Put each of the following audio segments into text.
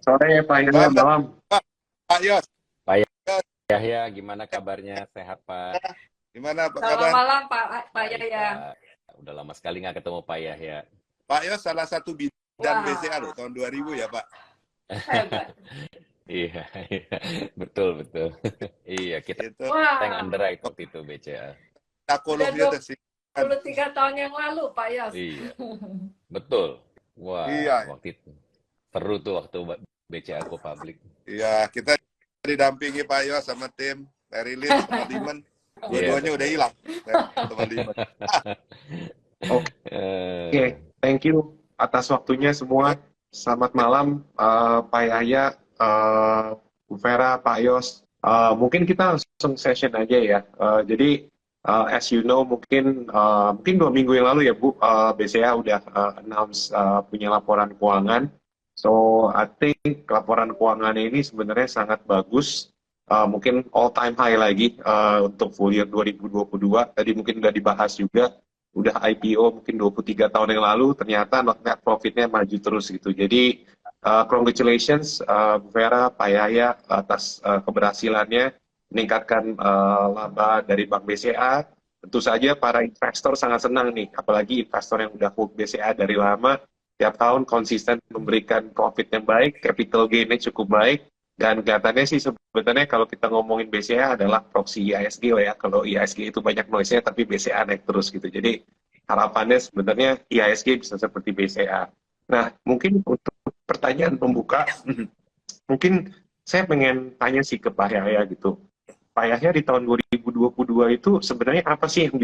Sore Pak Yahya, Selamat malam. Pak, Pak Yos. Pak Yos, Yahya, gimana kabarnya? Sehat, Pak? gimana Pak Selamat kabar? malam Pak Baik, Yaya. Pak. Udah lama sekali nggak ketemu Pak Yahya. Pak Yos salah satu bidan BCA loh, Wah, tahun 2000 ya Pak. hebat. Iya, iya. Betul, betul. Iya, kita Itu yang Wah, underwrite waktu itu BCA. udah takolognya tersimpan. 23 tahun yang lalu, Pak Yos. Iya, betul. Wah, Iya, waktu itu. Seru tuh waktu BCA Go Public. iya kita didampingi Pak Yos sama tim dari Lead, teman-teman. Iya, Dua-duanya udah betul. hilang, teman-teman. Oke, thank you atas waktunya semua. Selamat malam, Pak Yahya, Bu Vera, Pak Yos. Mungkin kita langsung session aja ya. Jadi, as you know, mungkin 2 minggu yang lalu ya, Bu, BCA udah announce punya laporan keuangan. So, I think laporan keuangan ini sebenarnya sangat bagus. Mungkin all time high lagi untuk full year 2022. Tadi mungkin udah dibahas juga. Udah IPO mungkin 23 tahun yang lalu, ternyata net profitnya maju terus gitu. Jadi, congratulations Bu Vera, Pak Yahya atas keberhasilannya meningkatkan laba dari Bank BCA. Tentu saja para investor sangat senang nih, apalagi investor yang udah hold BCA dari lama, tiap tahun konsisten memberikan profit yang baik, capital gain-nya cukup baik, dan kelihatannya sih sebenarnya kalau kita ngomongin BCA adalah proxy IISG ya. Kalau IISG itu banyak noise-nya, tapi BCA naik terus gitu. Jadi harapannya sebenarnya IISG bisa seperti BCA. Nah, mungkin untuk pertanyaan pembuka, mungkin saya pengen tanya sih ke Pak Yahya gitu. Pak Yahya di tahun 2022 itu sebenarnya apa sih yang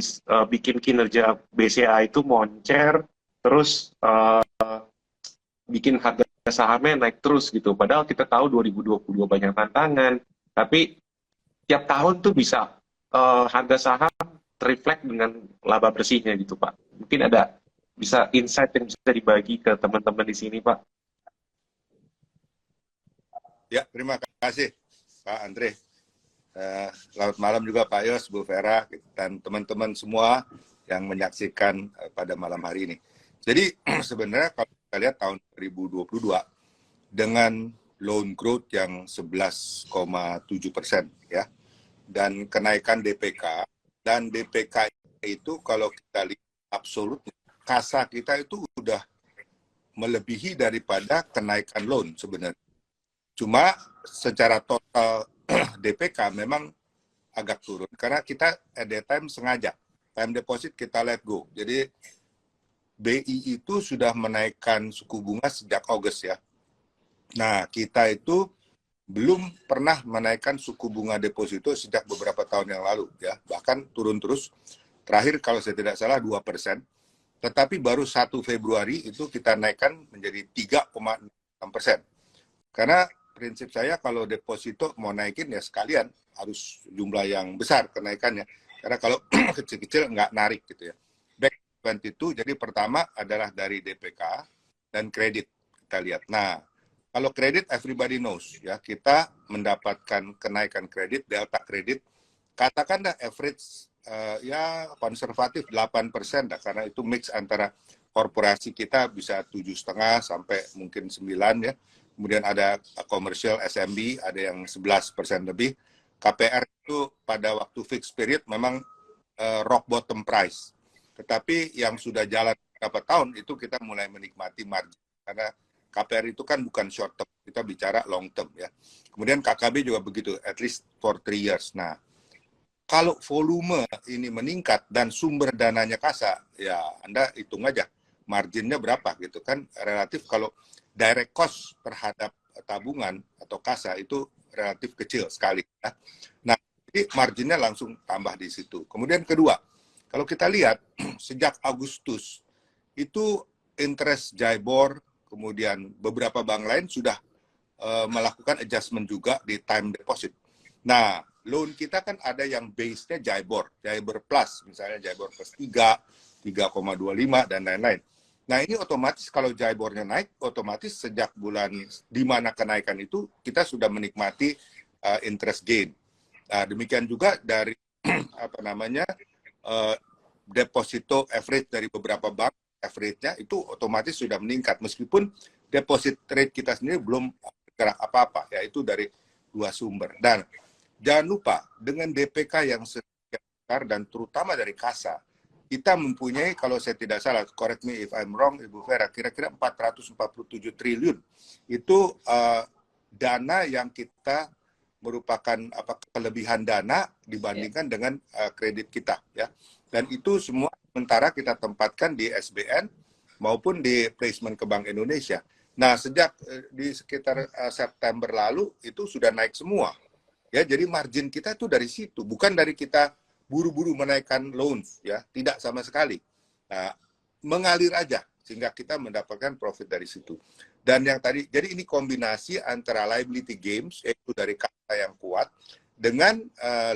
bikin kinerja BCA itu moncer, terus bikin harga sahamnya naik terus gitu. Padahal kita tahu 2022 banyak tantangan, tapi tiap tahun tuh bisa harga saham reflect dengan laba bersihnya gitu, Pak. Mungkin ada bisa insight yang bisa dibagi ke teman-teman di sini, Pak. Ya, terima kasih Pak Andre. Selamat malam juga Pak Yos, Bu Vera, dan teman-teman semua yang menyaksikan pada malam hari ini. Jadi sebenarnya kalau kita lihat tahun 2022 dengan loan growth yang 11,7% ya, dan kenaikan DPK, dan DPK itu kalau kita lihat absolut, kasa kita itu udah melebihi daripada kenaikan loan sebenarnya. Cuma secara total DPK memang agak turun karena kita at that time sengaja time deposit kita let go. Jadi BI itu sudah menaikkan suku bunga sejak Agustus ya. Nah, kita itu belum pernah menaikkan suku bunga deposito sejak beberapa tahun yang lalu ya. Bahkan turun terus. Terakhir kalau saya tidak salah 2%. Tetapi baru 1 Februari itu kita naikkan menjadi 3,6%. Karena prinsip saya kalau deposito mau naikin ya sekalian harus jumlah yang besar kenaikannya. Karena kalau kecil-kecil nggak narik gitu ya. Back 22, jadi pertama adalah dari DPK dan kredit kita lihat. Nah, kalau kredit everybody knows ya, kita mendapatkan kenaikan kredit, delta kredit, katakanlah average ya konservatif 8% dah, karena itu mix antara korporasi kita bisa 7,5 sampai mungkin 9 ya. Kemudian ada komersial SMB, ada yang 11% lebih. KPR itu pada waktu fixed period memang rock bottom price. Tetapi yang sudah jalan beberapa tahun itu kita mulai menikmati margin. Karena KPR itu kan bukan short term, kita bicara long term ya. Kemudian KKB juga begitu, at least for 3 years. Nah, kalau volume ini meningkat dan sumber dananya kasa, ya Anda hitung aja marginnya berapa gitu kan. Relatif kalau direct cost terhadap tabungan atau kasa itu relatif kecil sekali. Ya. Nah, jadi marginnya langsung tambah di situ. Kemudian kedua, kalau kita lihat sejak Agustus itu interest JIBOR, kemudian beberapa bank lain sudah melakukan adjustment juga di time deposit. Nah, loan kita kan ada yang base-nya JIBOR plus, misalnya JIBOR plus 3, 3,25 dan lain-lain. Nah, ini otomatis kalau JIBOR-nya naik, otomatis sejak bulan di mana kenaikan itu kita sudah menikmati interest gain. Nah, demikian juga dari deposito average dari beberapa bank, average-nya itu otomatis sudah meningkat meskipun deposit rate kita sendiri belum gerak apa-apa, yaitu dari dua sumber. Dan jangan lupa, dengan DPK yang besar dan terutama dari KASA, kita mempunyai, kalau saya tidak salah, correct me if I'm wrong, Ibu Vera, kira-kira 447 triliun. Itu dana yang kita merupakan kelebihan dana dibandingkan dengan kredit kita, ya. Dan itu semua sementara kita tempatkan di SBN maupun di placement ke Bank Indonesia. Nah, sejak di sekitar September lalu itu sudah naik semua. Ya, jadi margin kita itu dari situ, bukan dari kita buru-buru menaikkan loans, ya, tidak sama sekali. Nah, mengalir aja sehingga kita mendapatkan profit dari situ. Dan yang tadi, jadi ini kombinasi antara liability games, yaitu dari kata yang kuat, dengan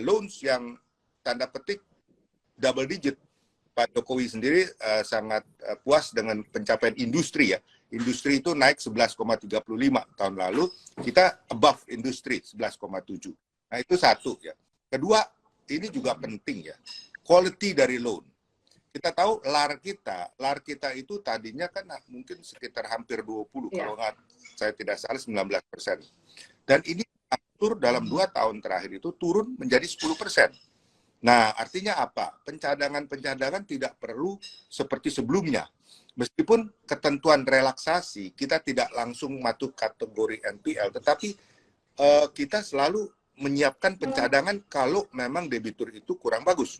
loans yang tanda petik double digit. Pak Jokowi sendiri sangat puas dengan pencapaian industri, ya. Industri itu naik 11,35 tahun lalu, kita above industri 11,7. Nah, itu satu, ya. Kedua, ini juga penting, ya. Quality dari loan. Kita tahu LAR kita itu tadinya kan mungkin sekitar hampir 20, kalau nggak saya tidak salah 19%. Dan ini atur dalam 2 tahun terakhir itu turun menjadi 10%. Nah, artinya apa? Pencadangan tidak perlu seperti sebelumnya. Meskipun ketentuan relaksasi, kita tidak langsung masuk kategori NPL, tetapi kita selalu menyiapkan pencadangan kalau memang debitur itu kurang bagus.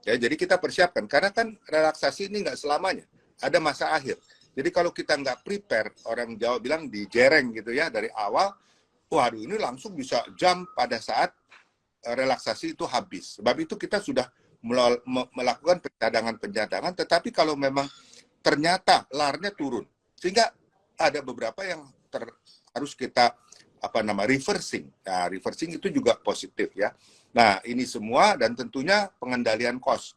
Ya, jadi kita persiapkan, karena kan relaksasi ini nggak selamanya, ada masa akhir. Jadi kalau kita nggak prepare, orang Jawa bilang dijereng gitu ya, dari awal, waduh ini langsung bisa jump pada saat relaksasi itu habis. Sebab itu kita sudah melakukan pencadangan, tetapi kalau memang ternyata LAR-nya turun, sehingga ada beberapa yang harus kita reversing. Nah, reversing itu juga positif, ya. Nah, ini semua dan tentunya pengendalian cost.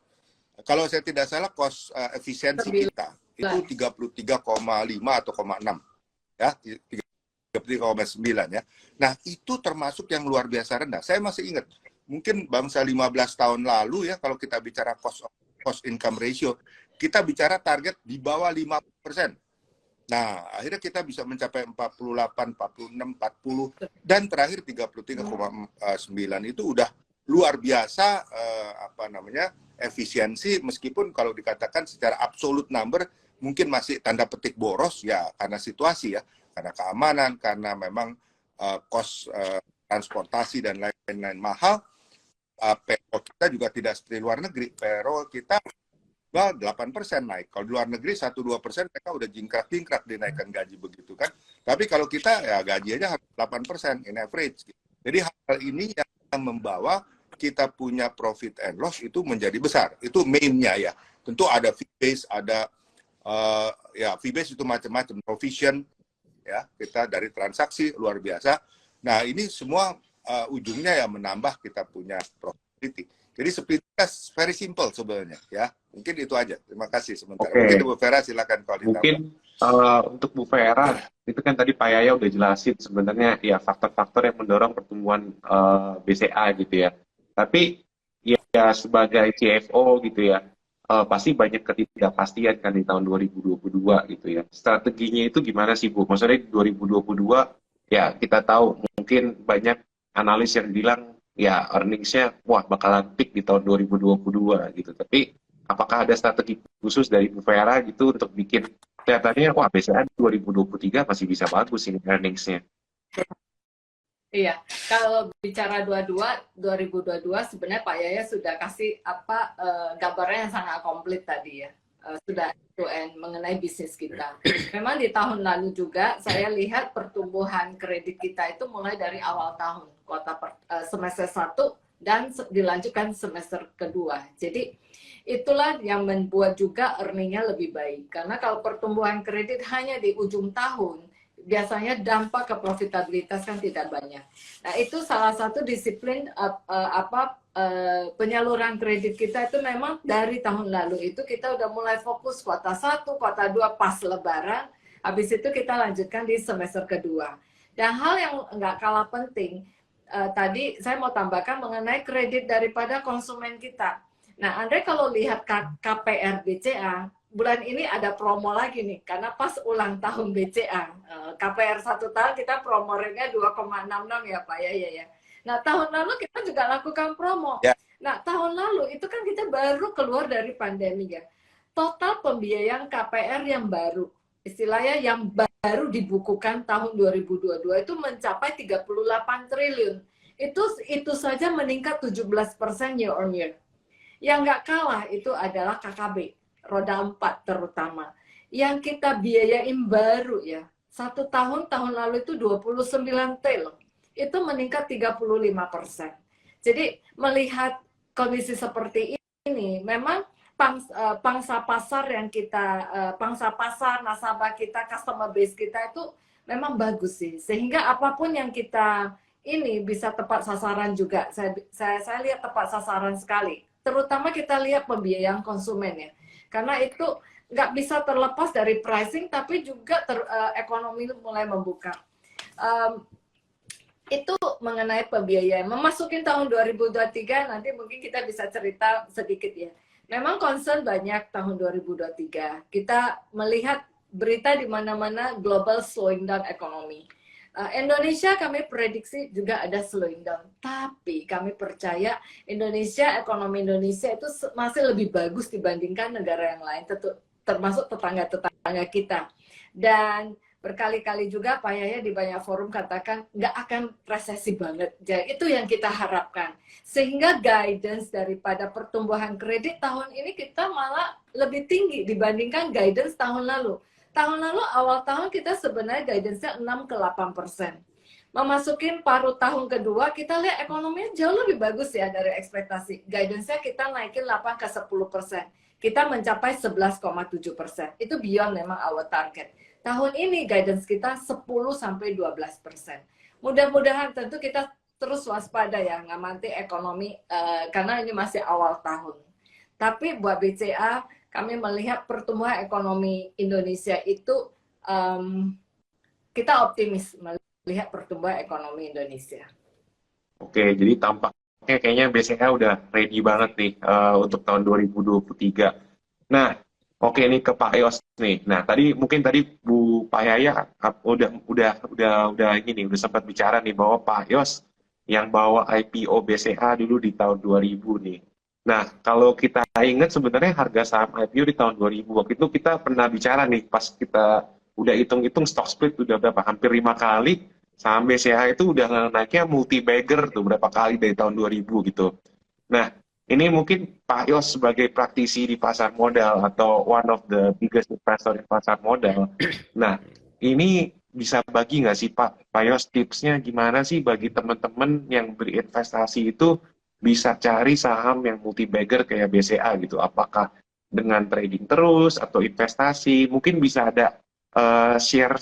Kalau saya tidak salah, cost efisiensi kita itu 33,5 atau 0,6, ya, 33,9, ya. Nah, itu termasuk yang luar biasa rendah. Saya masih ingat, mungkin bangsa 15 tahun lalu, ya, kalau kita bicara cost income ratio, kita bicara target di bawah 5%. Nah, akhirnya kita bisa mencapai 48, 46, 40, dan terakhir 33,9 itu udah luar biasa efisiensi, meskipun kalau dikatakan secara absolute number mungkin masih tanda petik boros, ya, karena situasi, ya, karena keamanan, karena memang cost transportasi dan lain-lain mahal. Payroll kita juga tidak seperti luar negeri, payroll kita 8% naik. Kalau di luar negeri 1-2% mereka udah jingkrak-jingkrak dinaikkan gaji begitu kan. Tapi kalau kita ya gaji aja 8% in average. Jadi hal ini yang membawa kita punya profit and loss itu menjadi besar. Itu main-nya, ya. Tentu ada fee base, ada fee base itu macam-macam, provision, ya, kita dari transaksi luar biasa. Nah, ini semua ujungnya ya menambah kita punya profitability. Jadi sepintas very simple sebenarnya, ya. Mungkin itu aja. Terima kasih sementara. Mungkin Bu Vera silakan kalau ditambah. Mungkin untuk Bu Vera, itu kan tadi Pak Yaya udah jelasin sebenarnya ya faktor-faktor yang mendorong pertumbuhan BCA gitu ya. Tapi ya sebagai CFO gitu ya, pasti banyak ketidakpastian kan di tahun 2022 gitu ya. Strateginya itu gimana sih Bu? Maksudnya di 2022 ya kita tahu mungkin banyak analis yang bilang ya earnings-nya wah bakalan peak di tahun 2022 gitu. Tapi apakah ada strategi khusus dari Bu Vera gitu untuk bikin kelihatannya wah BCA 2023 masih bisa bagus ini earnings-nya? Iya, kalau bicara 2022 sebenarnya Pak Yaya sudah kasih gambarnya yang sangat komplit tadi, ya. Sudah end mengenai bisnis kita. Memang di tahun lalu juga saya lihat pertumbuhan kredit kita itu mulai dari awal tahun, semester 1 dan dilanjutkan semester kedua. Jadi itulah yang membuat juga earning-nya lebih baik. Karena kalau pertumbuhan kredit hanya di ujung tahun, biasanya dampak ke profitabilitas kan tidak banyak. Nah, itu salah satu disiplin penyaluran kredit kita itu memang dari tahun lalu itu kita udah mulai fokus kuartal 1, kuartal 2 pas lebaran, habis itu kita lanjutkan di semester kedua. Dan hal yang nggak kalah penting, tadi saya mau tambahkan mengenai kredit daripada konsumen kita. Nah, Andre kalau lihat KPR BCA, bulan ini ada promo lagi nih, karena pas ulang tahun BCA. KPR 1 tahun kita promo rate-nya 2,66 ya Pak ya. Nah, tahun lalu kita juga lakukan promo. Ya. Nah, tahun lalu itu kan kita baru keluar dari pandemi ya. Total pembiayaan KPR yang baru, istilahnya yang baru dibukukan tahun 2022 itu mencapai 38 triliun. Itu saja meningkat 17% year on year. Yang nggak kalah itu adalah KKB, roda 4 terutama. Yang kita biayain baru ya, 1 tahun lalu itu 29 triliun. Itu meningkat 35%. Jadi melihat kondisi seperti ini, memang pangsa pasar yang kita, pangsa pasar, nasabah kita, customer base kita itu memang bagus sih. Sehingga apapun yang kita ini bisa tepat sasaran juga. Saya lihat tepat sasaran sekali. Terutama kita lihat pembiayaan konsumen ya. Karena itu nggak bisa terlepas dari pricing, tapi juga ekonomi mulai membuka. Itu mengenai pembiayaan. Memasukin tahun 2023, nanti mungkin kita bisa cerita sedikit ya. Memang concern banyak tahun 2023. Kita melihat berita di mana-mana global slowing down ekonomi. Indonesia kami prediksi juga ada slowing down. Tapi kami percaya ekonomi Indonesia itu masih lebih bagus dibandingkan negara yang lain, termasuk tetangga-tetangga kita. Dan berkali-kali juga Pak Yahya di banyak forum katakan nggak akan resesi banget. Jadi itu yang kita harapkan. Sehingga guidance daripada pertumbuhan kredit tahun ini kita malah lebih tinggi dibandingkan guidance tahun lalu. Tahun lalu awal tahun kita sebenarnya guidance-nya 6-8%. Memasukin paruh tahun kedua kita lihat ekonominya jauh lebih bagus ya dari ekspektasi. Guidance-nya kita naikin 8-10%. Kita mencapai 11,7%. Itu beyond memang our target. Tahun ini guidance kita 10-12%. Mudah-mudahan tentu kita terus waspada ya, ngamati ekonomi karena ini masih awal tahun. Tapi buat BCA, kami melihat pertumbuhan ekonomi Indonesia itu kita optimis melihat pertumbuhan ekonomi Indonesia. Oke, jadi tampaknya kayaknya BCA udah ready banget nih untuk tahun 2023. Nah, oke nih ke Pak Yos nih. Nah, mungkin tadi Bu Payaya udah ini nih, udah sempat bicara nih bahwa Pak Yos yang bawa IPO BCA dulu di tahun 2000 nih. Nah, kalau kita ingat sebenarnya harga saham IPO di tahun 2000 waktu itu kita pernah bicara nih pas kita udah hitung-hitung stock split udah berapa? Hampir 5 kali. Saham BCA itu udah naiknya multi-bagger tuh berapa kali dari tahun 2000 gitu. Nah, ini mungkin Pak Yos sebagai praktisi di pasar modal atau one of the biggest investor di pasar modal. Nah, ini bisa bagi nggak sih Pak Yos tipsnya gimana sih bagi teman-teman yang berinvestasi itu bisa cari saham yang multi-bagger kayak BCA gitu? Apakah dengan trading terus atau investasi? Mungkin bisa ada share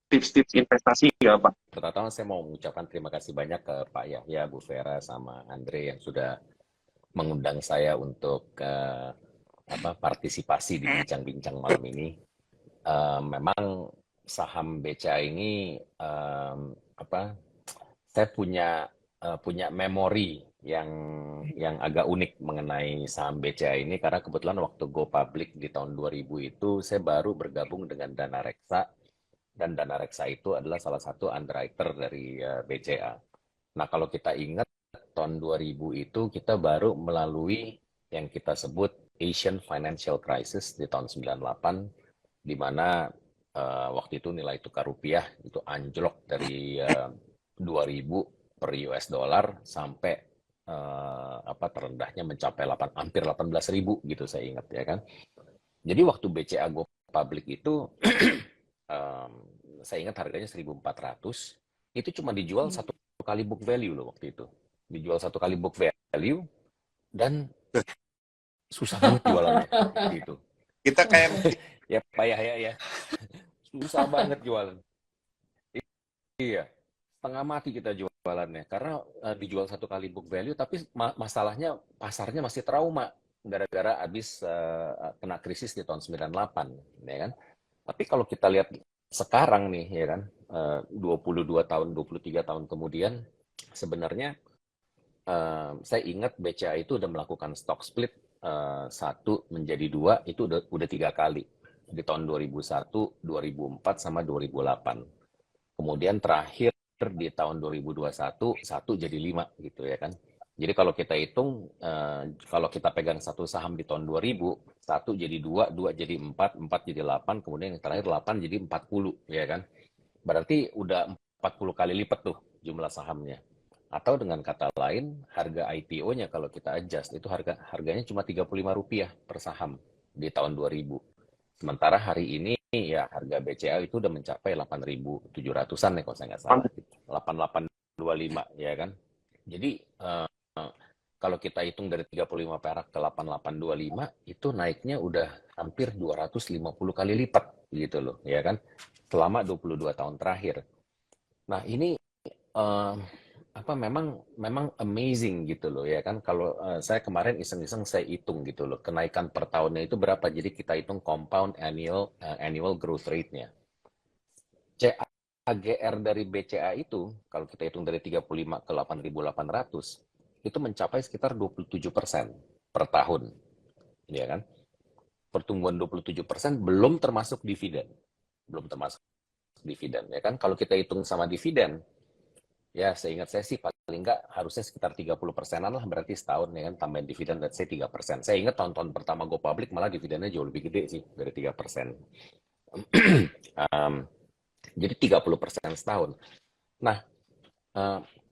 tips-tips investasi nggak Pak? Pertama saya mau mengucapkan terima kasih banyak ke Pak Yahya, Bu Vera, sama Andre yang sudah mengundang saya untuk partisipasi di bincang-bincang malam ini. Memang saham BCA ini saya punya memori yang agak unik mengenai saham BCA ini karena kebetulan waktu go public di tahun 2000 itu saya baru bergabung dengan Dana Reksa, dan Dana Reksa itu adalah salah satu underwriter dari BCA. Nah, kalau kita ingat tahun 2000 itu kita baru melalui yang kita sebut Asian Financial Crisis di tahun 98, di mana waktu itu nilai tukar rupiah itu anjlok dari 2000 per US dollar sampai terendahnya mencapai hampir 18.000 gitu saya ingat ya kan. Jadi waktu BCA go public itu saya ingat harganya 1.400, itu cuma dijual 1 kali book value loh waktu itu. Dijual 1 kali book value dan susah banget jualannya gitu. Kita kayak ya Pak Yahya ya. Susah banget jualan. Iya. Setengah mati kita jualannya karena dijual 1 kali book value, tapi masalahnya pasarnya masih trauma gara-gara habis kena krisis di tahun 98 ya kan. Tapi kalau kita lihat sekarang nih ya kan, 22 tahun, 23 tahun kemudian sebenarnya saya ingat BCA itu udah melakukan stock split 1 menjadi 2 itu udah 3 kali. Di tahun 2001, 2004, sama 2008. Kemudian terakhir di tahun 2021, 1 jadi 5 gitu ya kan. Jadi kalau kita hitung, kalau kita pegang satu saham di tahun 2000, 1 jadi 2, 2 jadi 4, 4 jadi 8, kemudian yang terakhir 8 jadi 40 ya kan. Berarti udah 40 kali lipat tuh jumlah sahamnya. Atau dengan kata lain, harga IPO-nya kalau kita adjust itu harganya cuma Rp35 per saham di tahun 2000. Sementara hari ini ya harga BCA itu udah mencapai 8.700-an ya kalau saya nggak salah. 8825 ya kan. Jadi kalau kita hitung dari 35 perak ke 8825 itu naiknya udah hampir 250 kali lipat gitu loh ya kan. Selama 22 tahun terakhir. Nah, ini memang amazing gitu loh ya kan. Kalau saya kemarin iseng-iseng saya hitung gitu loh, kenaikan per tahunnya itu berapa. Jadi kita hitung compound annual growth rate-nya. CAGR dari BCA itu kalau kita hitung dari 35 ke 8.800 itu mencapai sekitar 27% per tahun. Ya kan? Pertumbuhan 27% belum termasuk dividen. Belum termasuk dividen ya kan. Kalau kita hitung sama dividen, ya seingat saya sih paling nggak harusnya sekitar 30%-an lah berarti setahun ya kan, tambahin dividen let's say 3%. Saya ingat tahun-tahun pertama Go Public malah dividennya jauh lebih gede sih dari 3%. Jadi 30% setahun. Nah,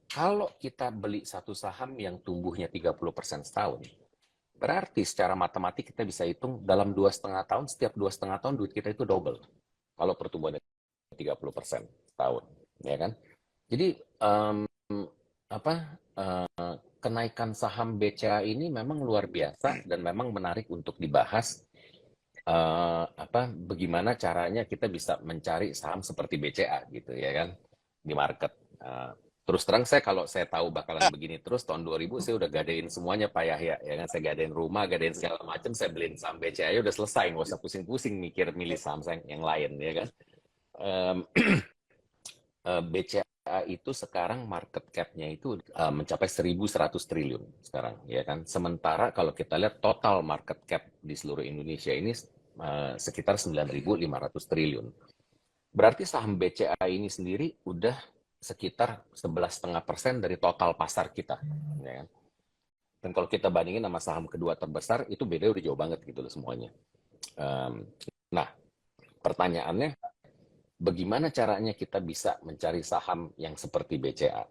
kalau kita beli satu saham yang tumbuhnya 30% setahun, berarti secara matematik kita bisa hitung dalam 2,5 tahun, setiap 2,5 tahun duit kita itu double. Kalau pertumbuhannya 30% setahun, ya kan? Jadi kenaikan saham BCA ini memang luar biasa dan memang menarik untuk dibahas. Bagaimana caranya kita bisa mencari saham seperti BCA gitu ya kan di market. Terus terang kalau saya tahu bakalan begini terus tahun 2000 saya udah gadein semuanya Pak Yahya ya kan, saya gadein rumah, gadein segala macam, saya beliin saham BCA ya udah selesai, nggak usah pusing-pusing mikir milih saham yang lain ya kan. BCA itu sekarang market cap-nya itu mencapai 1.100 triliun sekarang ya kan. Sementara kalau kita lihat total market cap di seluruh Indonesia ini sekitar 9.500 triliun. Berarti saham BCA ini sendiri udah sekitar 11,5% dari total pasar kita ya kan. Dan kalau kita bandingin sama saham kedua terbesar itu beda udah jauh banget gitu loh semuanya. Nah, pertanyaannya bagaimana caranya kita bisa mencari saham yang seperti BCA?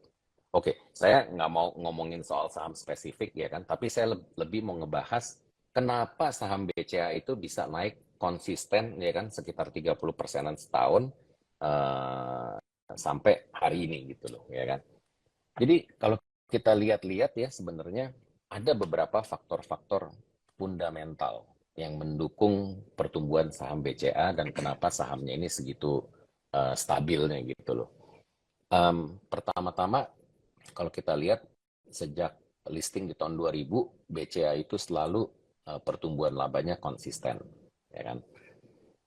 Oke, saya nggak mau ngomongin soal saham spesifik ya kan, tapi saya lebih mau ngebahas kenapa saham BCA itu bisa naik konsisten ya kan sekitar 30%-an setahun sampai hari ini gitu loh ya kan. Jadi kalau kita lihat-lihat ya sebenarnya ada beberapa faktor-faktor fundamental yang mendukung pertumbuhan saham BCA dan kenapa sahamnya ini segitu stabilnya gitu loh. Pertama-tama kalau kita lihat sejak listing di tahun 2000 BCA itu selalu pertumbuhan labanya konsisten ya kan.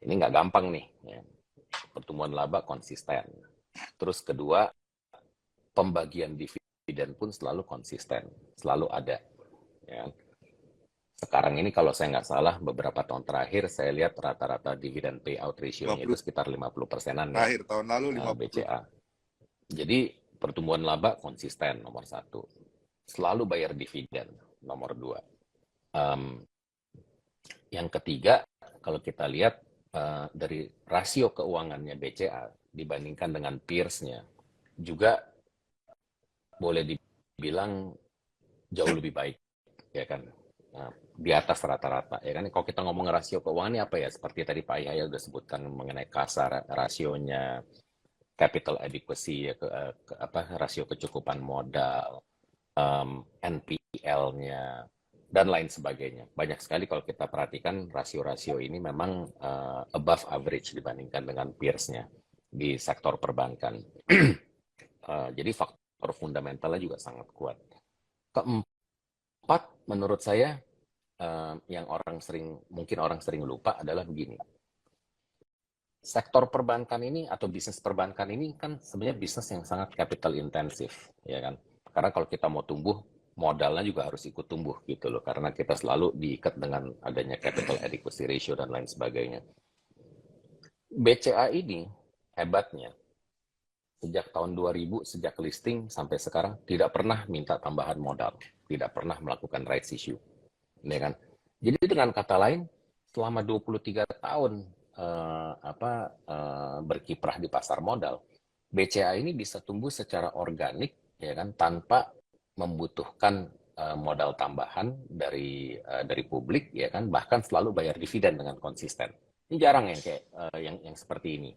Ini nggak gampang nih ya. Pertumbuhan laba konsisten. Terus kedua, pembagian dividen pun selalu konsisten, selalu ada ya. Sekarang ini kalau saya nggak salah beberapa tahun terakhir saya lihat rata-rata dividen payout ratio-nya itu sekitar 50%-an ya. Akhir tahun lalu 50. BCA. Jadi pertumbuhan laba konsisten nomor 1. Selalu bayar dividen nomor 2. Yang ketiga, kalau kita lihat dari rasio keuangannya BCA dibandingkan dengan peers-nya juga boleh dibilang jauh lebih baik ya kan. Di atas rata-rata ya kan. Kalau kita ngomong rasio keuangan ini apa ya, seperti tadi Pak Yahya sudah sebutkan mengenai kasar rasionya, capital adequacy ya, rasio kecukupan modal, NPL-nya dan lain sebagainya. Banyak sekali kalau kita perhatikan rasio-rasio ini memang above average dibandingkan dengan peers-nya di sektor perbankan. Jadi faktor fundamentalnya juga sangat kuat. Keempat, menurut saya yang mungkin orang sering lupa adalah begini. Sektor perbankan ini atau bisnis perbankan ini kan sebenarnya bisnis yang sangat capital intensif, ya kan? Karena kalau kita mau tumbuh modalnya juga harus ikut tumbuh gitu loh, karena kita selalu diikat dengan adanya capital adequacy ratio dan lain sebagainya. BCA ini hebatnya, sejak tahun 2000, sejak listing sampai sekarang, tidak pernah minta tambahan modal, tidak pernah melakukan rights issue. Ya kan? Jadi dengan kata lain, selama 23 tahun berkiprah di pasar modal, BCA ini bisa tumbuh secara organik, ya kan, tanpa membutuhkan modal tambahan dari publik, ya kan, bahkan selalu bayar dividen dengan konsisten. Ini jarang yang kayak yang seperti ini.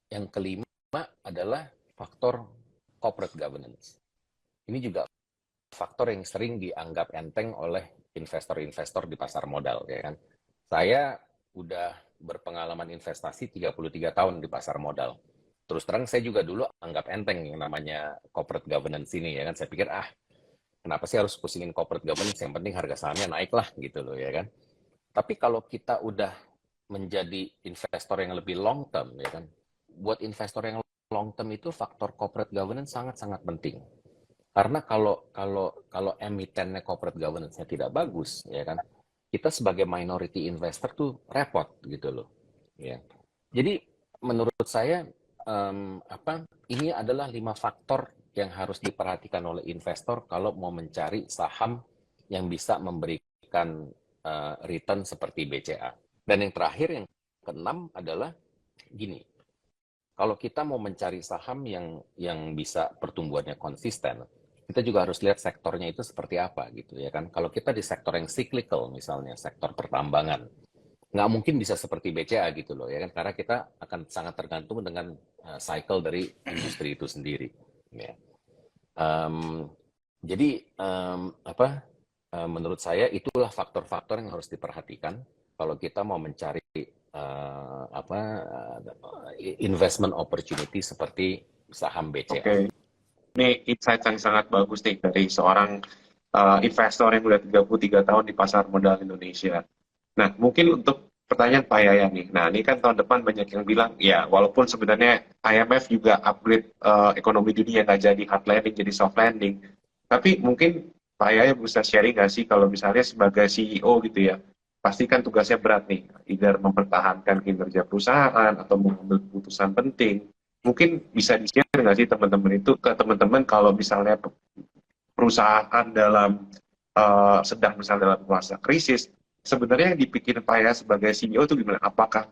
Yang kelima adalah faktor corporate governance. Ini juga faktor yang sering dianggap enteng oleh investor-investor di pasar modal, ya kan. Saya udah berpengalaman investasi 33 tahun di pasar modal. Terus terang saya juga dulu anggap enteng yang namanya corporate governance ini, ya kan. Saya pikir, kenapa sih harus pusingin corporate governance, yang penting harga sahamnya naik lah gitu loh, ya kan. Tapi kalau kita udah menjadi investor yang lebih long term, ya kan, buat investor yang long term itu faktor corporate governance sangat-sangat penting. Karena kalau emitennya corporate governance-nya tidak bagus, ya kan, kita sebagai minority investor tuh repot gitu loh. Ya. Jadi menurut saya ini adalah 5 faktor yang harus diperhatikan oleh investor kalau mau mencari saham yang bisa memberikan return seperti BCA. Dan yang terakhir, yang keenam adalah gini. Kalau kita mau mencari saham yang bisa pertumbuhannya konsisten, kita juga harus lihat sektornya itu seperti apa gitu ya kan. Kalau kita di sektor yang cyclical, misalnya sektor pertambangan, nggak mungkin bisa seperti BCA gitu loh ya kan, karena kita akan sangat tergantung dengan cycle dari industri itu sendiri. Ya. Jadi menurut saya itulah faktor-faktor yang harus diperhatikan kalau kita mau mencari investment opportunity seperti saham BCA. Oke. Ini insight yang sangat bagus nih dari seorang investor yang udah 33 tahun di pasar modal Indonesia. Nah, mungkin untuk pertanyaan Pak Yaya nih. Nah, ini kan tahun depan banyak yang bilang, ya walaupun sebenarnya IMF juga upgrade ekonomi dunia nggak jadi hard landing, jadi soft landing. Tapi mungkin Pak Yaya bisa sharing nggak sih kalau misalnya sebagai CEO gitu ya, pasti kan tugasnya berat nih, either mempertahankan kinerja perusahaan atau mengambil keputusan penting. Mungkin bisa di-share nggak sih teman-teman itu ke teman-teman kalau misalnya perusahaan sedang misalnya dalam masa krisis, sebenarnya yang dipikirin Pak Yaya sebagai CEO itu gimana? Apakah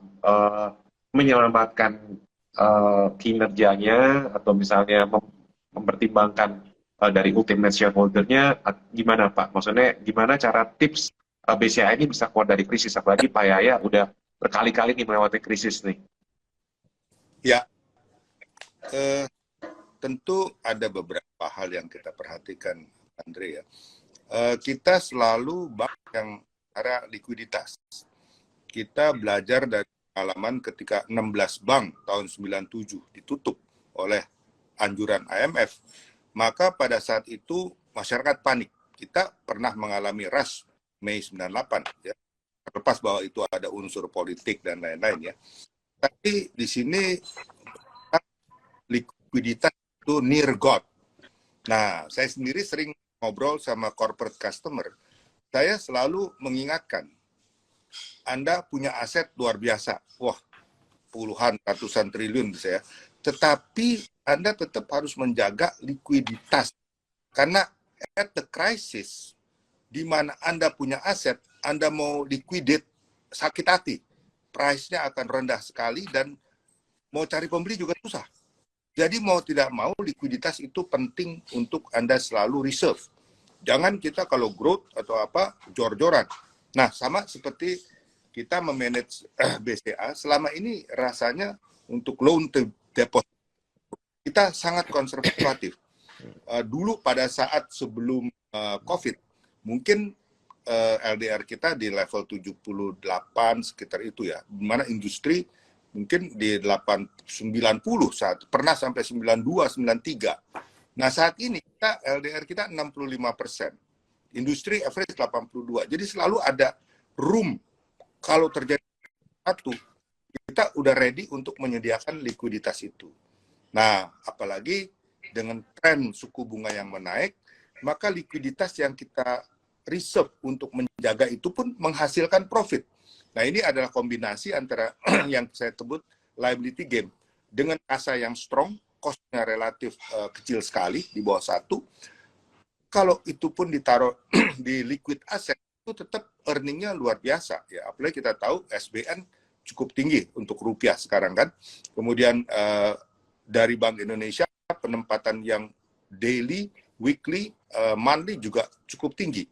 menyelamatkan kinerjanya atau misalnya mempertimbangkan dari ultimate shareholder-nya, gimana Pak? Maksudnya gimana cara tips BCA ini bisa keluar dari krisis, apalagi Pak Yaya udah berkali-kali nih melewati krisis nih. Ya, tentu ada beberapa hal yang kita perhatikan, Andre ya. Kita selalu bank yang cara likuiditas. Kita belajar dari pengalaman ketika 16 bank tahun 97 ditutup oleh anjuran IMF. Maka pada saat itu masyarakat panik. Kita pernah mengalami rush Mei 98 ya. Terlepas bahwa itu ada unsur politik dan lain-lain ya. Tapi di sini likuiditas itu near God. Nah, saya sendiri sering ngobrol sama corporate customer. Saya selalu mengingatkan, Anda punya aset luar biasa. Wah, puluhan, ratusan triliun bisa ya. Tetapi Anda tetap harus menjaga likuiditas. Karena at the crisis, di mana Anda punya aset, Anda mau liquidate, sakit hati. Price-nya akan rendah sekali dan mau cari pembeli juga susah. Jadi mau tidak mau likuiditas itu penting untuk Anda selalu reserve. Jangan kita kalau growth atau apa jor-joran. Nah, sama seperti kita memanage BCA, selama ini rasanya untuk loan to deposit kita sangat konservatif. Dulu pada saat sebelum COVID, mungkin LDR kita di level 78 sekitar itu ya, di mana industri mungkin di 90 saat pernah sampai 92, 93. Nah saat ini kita LDR kita 65%, industri average 82. Jadi selalu ada room kalau terjadi satu, kita udah ready untuk menyediakan likuiditas itu. Nah apalagi dengan tren suku bunga yang menaik, maka likuiditas yang kita reserve untuk menjaga itu pun menghasilkan profit. Nah, ini adalah kombinasi antara yang saya sebut liability game. Dengan kasa yang strong, cost-nya relatif kecil sekali, di bawah 1. Kalau itu pun ditaruh di liquid asset, itu tetap earning-nya luar biasa. Ya, apalagi kita tahu SBN cukup tinggi untuk rupiah sekarang kan. Kemudian dari Bank Indonesia, penempatan yang daily, weekly, monthly juga cukup tinggi.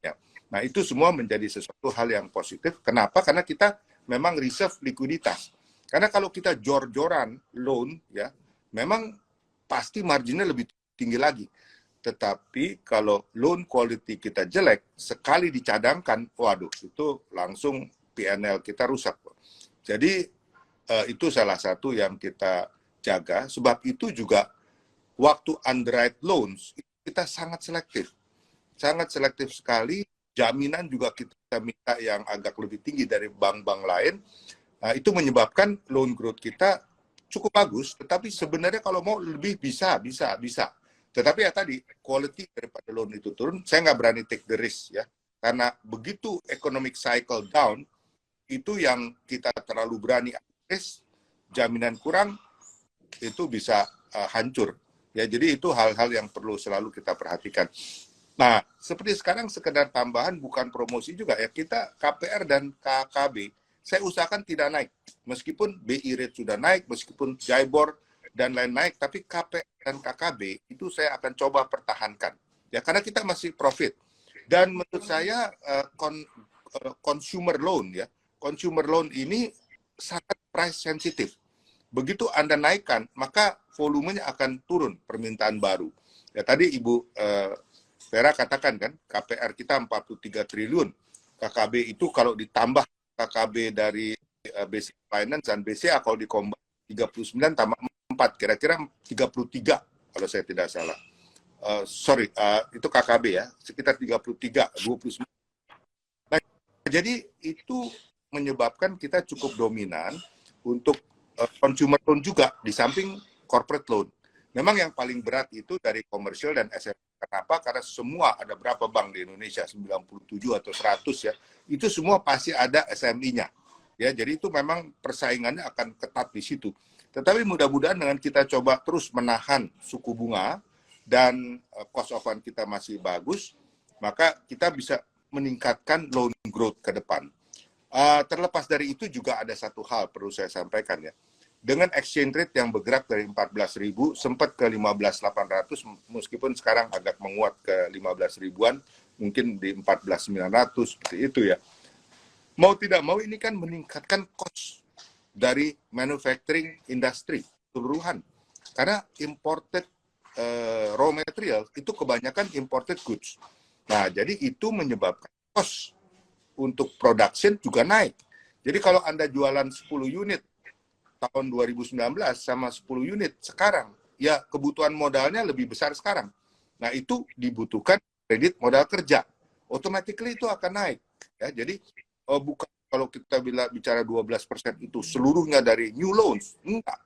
Ya. Nah, itu semua menjadi sesuatu hal yang positif. Kenapa? Karena kita memang reserve likuiditas. Karena kalau kita jor-joran loan, ya, memang pasti marginnya lebih tinggi lagi. Tetapi kalau loan quality kita jelek, sekali dicadangkan, waduh, itu langsung PNL kita rusak. Jadi itu salah satu yang kita jaga. Sebab itu juga waktu underwrite loans, kita sangat selektif. Sangat selektif sekali. Jaminan juga kita minta yang agak lebih tinggi dari bank-bank lain. Itu menyebabkan loan growth kita cukup bagus, tetapi sebenarnya kalau mau lebih bisa. Tetapi ya tadi, quality daripada loan itu turun, saya nggak berani take the risk ya. Karena begitu economic cycle down, itu yang kita terlalu berani risk, jaminan kurang, itu bisa hancur. Ya, jadi itu hal-hal yang perlu selalu kita perhatikan. Nah, seperti sekarang sekedar tambahan, bukan promosi juga ya, kita KPR dan KKB, saya usahakan tidak naik. Meskipun BI rate sudah naik, meskipun JIBOR dan lain naik, tapi KPR dan KKB itu saya akan coba pertahankan. Ya, karena kita masih profit. Dan menurut saya consumer loan ya, consumer loan ini sangat price sensitive. Begitu Anda naikkan, maka volumenya akan turun permintaan baru. Ya, tadi Ibu Vera katakan kan, KPR kita 43 triliun. KKB itu kalau ditambah KKB dari Basic Finance dan BCA kalau dikombin 39 tambah 4, kira-kira 33 kalau saya tidak salah. Itu KKB ya, sekitar 33, 29. Nah, jadi itu menyebabkan kita cukup dominan untuk consumer loan juga, di samping corporate loan. Memang yang paling berat itu dari komersial dan SME. Kenapa? Karena semua, ada berapa bank di Indonesia, 97 atau 100 ya, itu semua pasti ada SME-nya. Ya, jadi itu memang persaingannya akan ketat di situ. Tetapi mudah-mudahan dengan kita coba terus menahan suku bunga dan cost of fund kita masih bagus, maka kita bisa meningkatkan loan growth ke depan. Terlepas dari itu juga ada satu hal perlu saya sampaikan ya. Dengan exchange rate yang bergerak dari 14.000 sempat ke 15.800, meskipun sekarang agak menguat ke 15 ribuan, mungkin di 14.900 seperti itu ya. Mau tidak mau ini kan meningkatkan cost dari manufacturing industry keseluruhan. Karena imported raw material itu kebanyakan imported goods. Nah, jadi itu menyebabkan cost untuk production juga naik. Jadi kalau Anda jualan 10 unit tahun 2019 sama 10 unit sekarang, ya kebutuhan modalnya lebih besar sekarang. Nah, itu dibutuhkan kredit modal kerja. Automatically itu akan naik. Ya, jadi bukan kalau kita bicara 12% itu seluruhnya dari new loans. Enggak.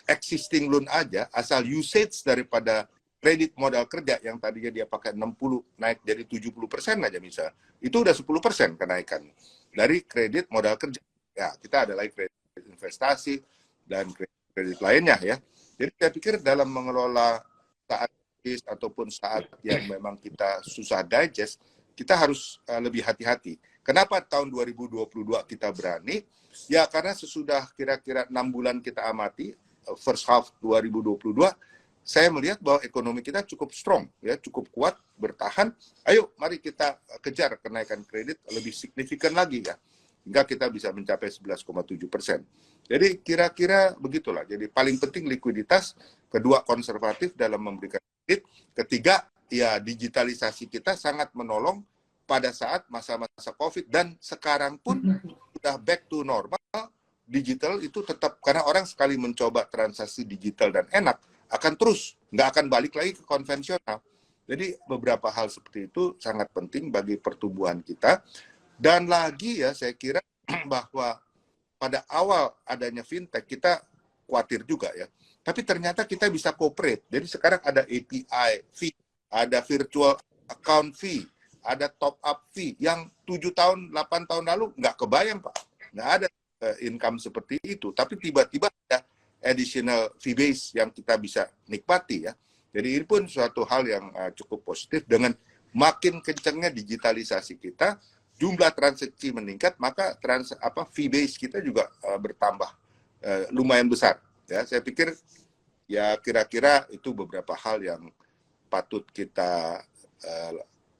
Existing loan aja, asal usage daripada kredit modal kerja yang tadinya dia pakai 60 naik jadi 70% aja bisa. Itu udah 10% kenaikan dari kredit modal kerja. Ya, kita ada lagi kredit investasi dan kredit lainnya ya. Jadi saya pikir dalam mengelola saat krisis ataupun saat yang memang kita susah digest, kita harus lebih hati-hati. Kenapa tahun 2022 kita berani? Ya karena sesudah kira-kira 6 bulan kita amati, first half 2022, saya melihat bahwa ekonomi kita cukup strong, ya cukup kuat, bertahan. Ayo, mari kita kejar kenaikan kredit lebih signifikan lagi ya, hingga kita bisa mencapai 11,7%. Jadi kira-kira begitulah. Jadi paling penting likuiditas, kedua konservatif dalam memberikan kredit, ketiga ya digitalisasi kita sangat menolong pada saat masa-masa COVID, dan sekarang pun sudah back to normal. Digital itu tetap, karena orang sekali mencoba transaksi digital dan enak, akan terus, nggak akan balik lagi ke konvensional. Jadi beberapa hal seperti itu sangat penting bagi pertumbuhan kita. Dan lagi ya, saya kira bahwa pada awal adanya fintech, kita khawatir juga ya. Tapi ternyata kita bisa cooperate. Jadi sekarang ada API fee, ada virtual account fee, ada top up fee yang 7 tahun, 8 tahun lalu nggak kebayang, Pak. Nggak ada income seperti itu. Tapi tiba-tiba ada additional fee base yang kita bisa nikmati ya. Jadi ini pun suatu hal yang cukup positif. Dengan makin kencangnya digitalisasi kita, jumlah transaksi meningkat, maka fee base kita juga bertambah lumayan besar. Ya, saya pikir ya kira-kira itu beberapa hal yang patut kita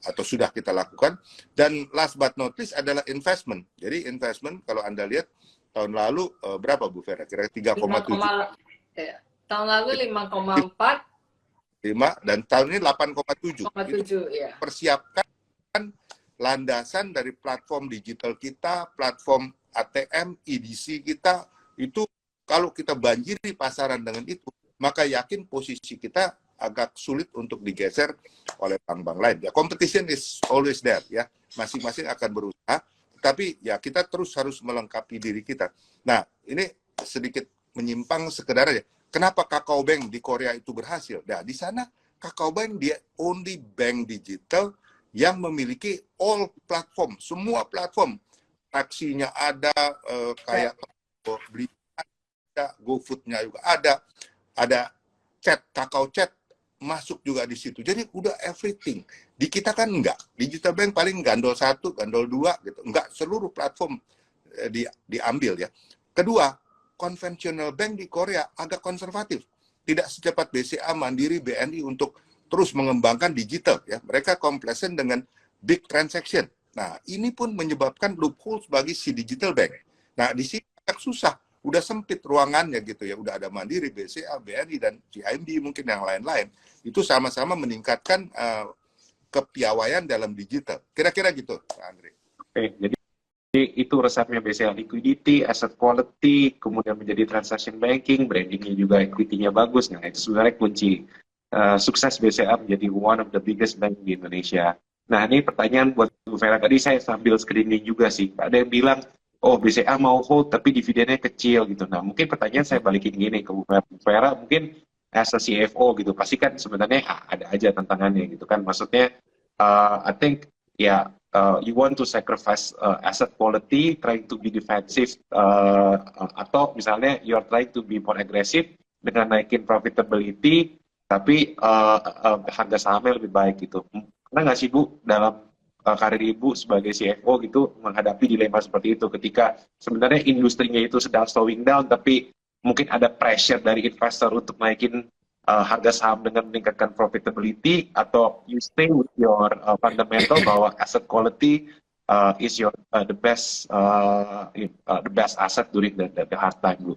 atau sudah kita lakukan. Dan last but not least adalah investment. Jadi investment kalau Anda lihat tahun lalu berapa Bu Vera? Kira-kira 3,7. Tahun lalu 5,4. 5 dan tahun ini 8,7. Ya. Persiapkan landasan dari platform digital kita, platform ATM, EDC kita, itu kalau kita banjiri pasaran dengan itu, maka yakin posisi kita agak sulit untuk digeser oleh bank-bank lain. Ya, competition is always there ya. Masing-masing akan berusaha, tapi ya kita terus harus melengkapi diri kita. Nah, ini sedikit menyimpang sekedar aja. Kenapa Kakao Bank di Korea itu berhasil? Nah, di sana Kakao Bank dia only bank digital yang memiliki all platform, semua platform. Taksinya ada, kayak beli ada, GoFood-nya juga ada chat, Kakao Chat masuk juga di situ. Jadi udah everything. Di kita kan enggak. Digital bank paling gandol 1, gandol 2 gitu. Enggak, seluruh platform diambil ya. Kedua, konvensional bank di Korea agak konservatif. Tidak secepat BCA, Mandiri, BNI untuk terus mengembangkan digital ya. Mereka complacent dengan big transaction. Nah, ini pun menyebabkan loopholes bagi si digital bank. Nah, di sini agak susah. Udah sempit ruangannya gitu ya, udah ada Mandiri, BCA, BNI, dan CIMB mungkin yang lain-lain. Itu sama-sama meningkatkan kepiawaian dalam digital. Kira-kira gitu, Pak Andre. Oke, jadi itu resepnya BCA, liquidity, asset quality, kemudian menjadi transaction banking, brandingnya juga equity-nya bagus. Nah, itu sebenarnya kunci sukses BCA menjadi one of the biggest bank di Indonesia. Nah, ini pertanyaan buat Bu Vera. Tadi saya sambil screening juga sih. Ada yang bilang, oh BCA mau hold tapi dividennya kecil gitu. Nah mungkin pertanyaan saya balikin gini ke Bu Vera, mungkin as a CFO gitu, pasti kan sebenarnya ada aja tantangannya gitu kan. Maksudnya I think you want to sacrifice asset quality, trying to be defensive, atau misalnya you're trying to be more aggressive dengan naikin profitability, tapi harga sahamnya lebih baik gitu. Pernah nggak sih Bu dalam karir Ibu sebagai CFO gitu menghadapi dilema seperti itu ketika sebenarnya industrinya itu sedang slowing down tapi mungkin ada pressure dari investor untuk naikin harga saham dengan meningkatkan profitability, atau you stay with your fundamental bahwa asset quality is your the best asset during the hard time, Bu?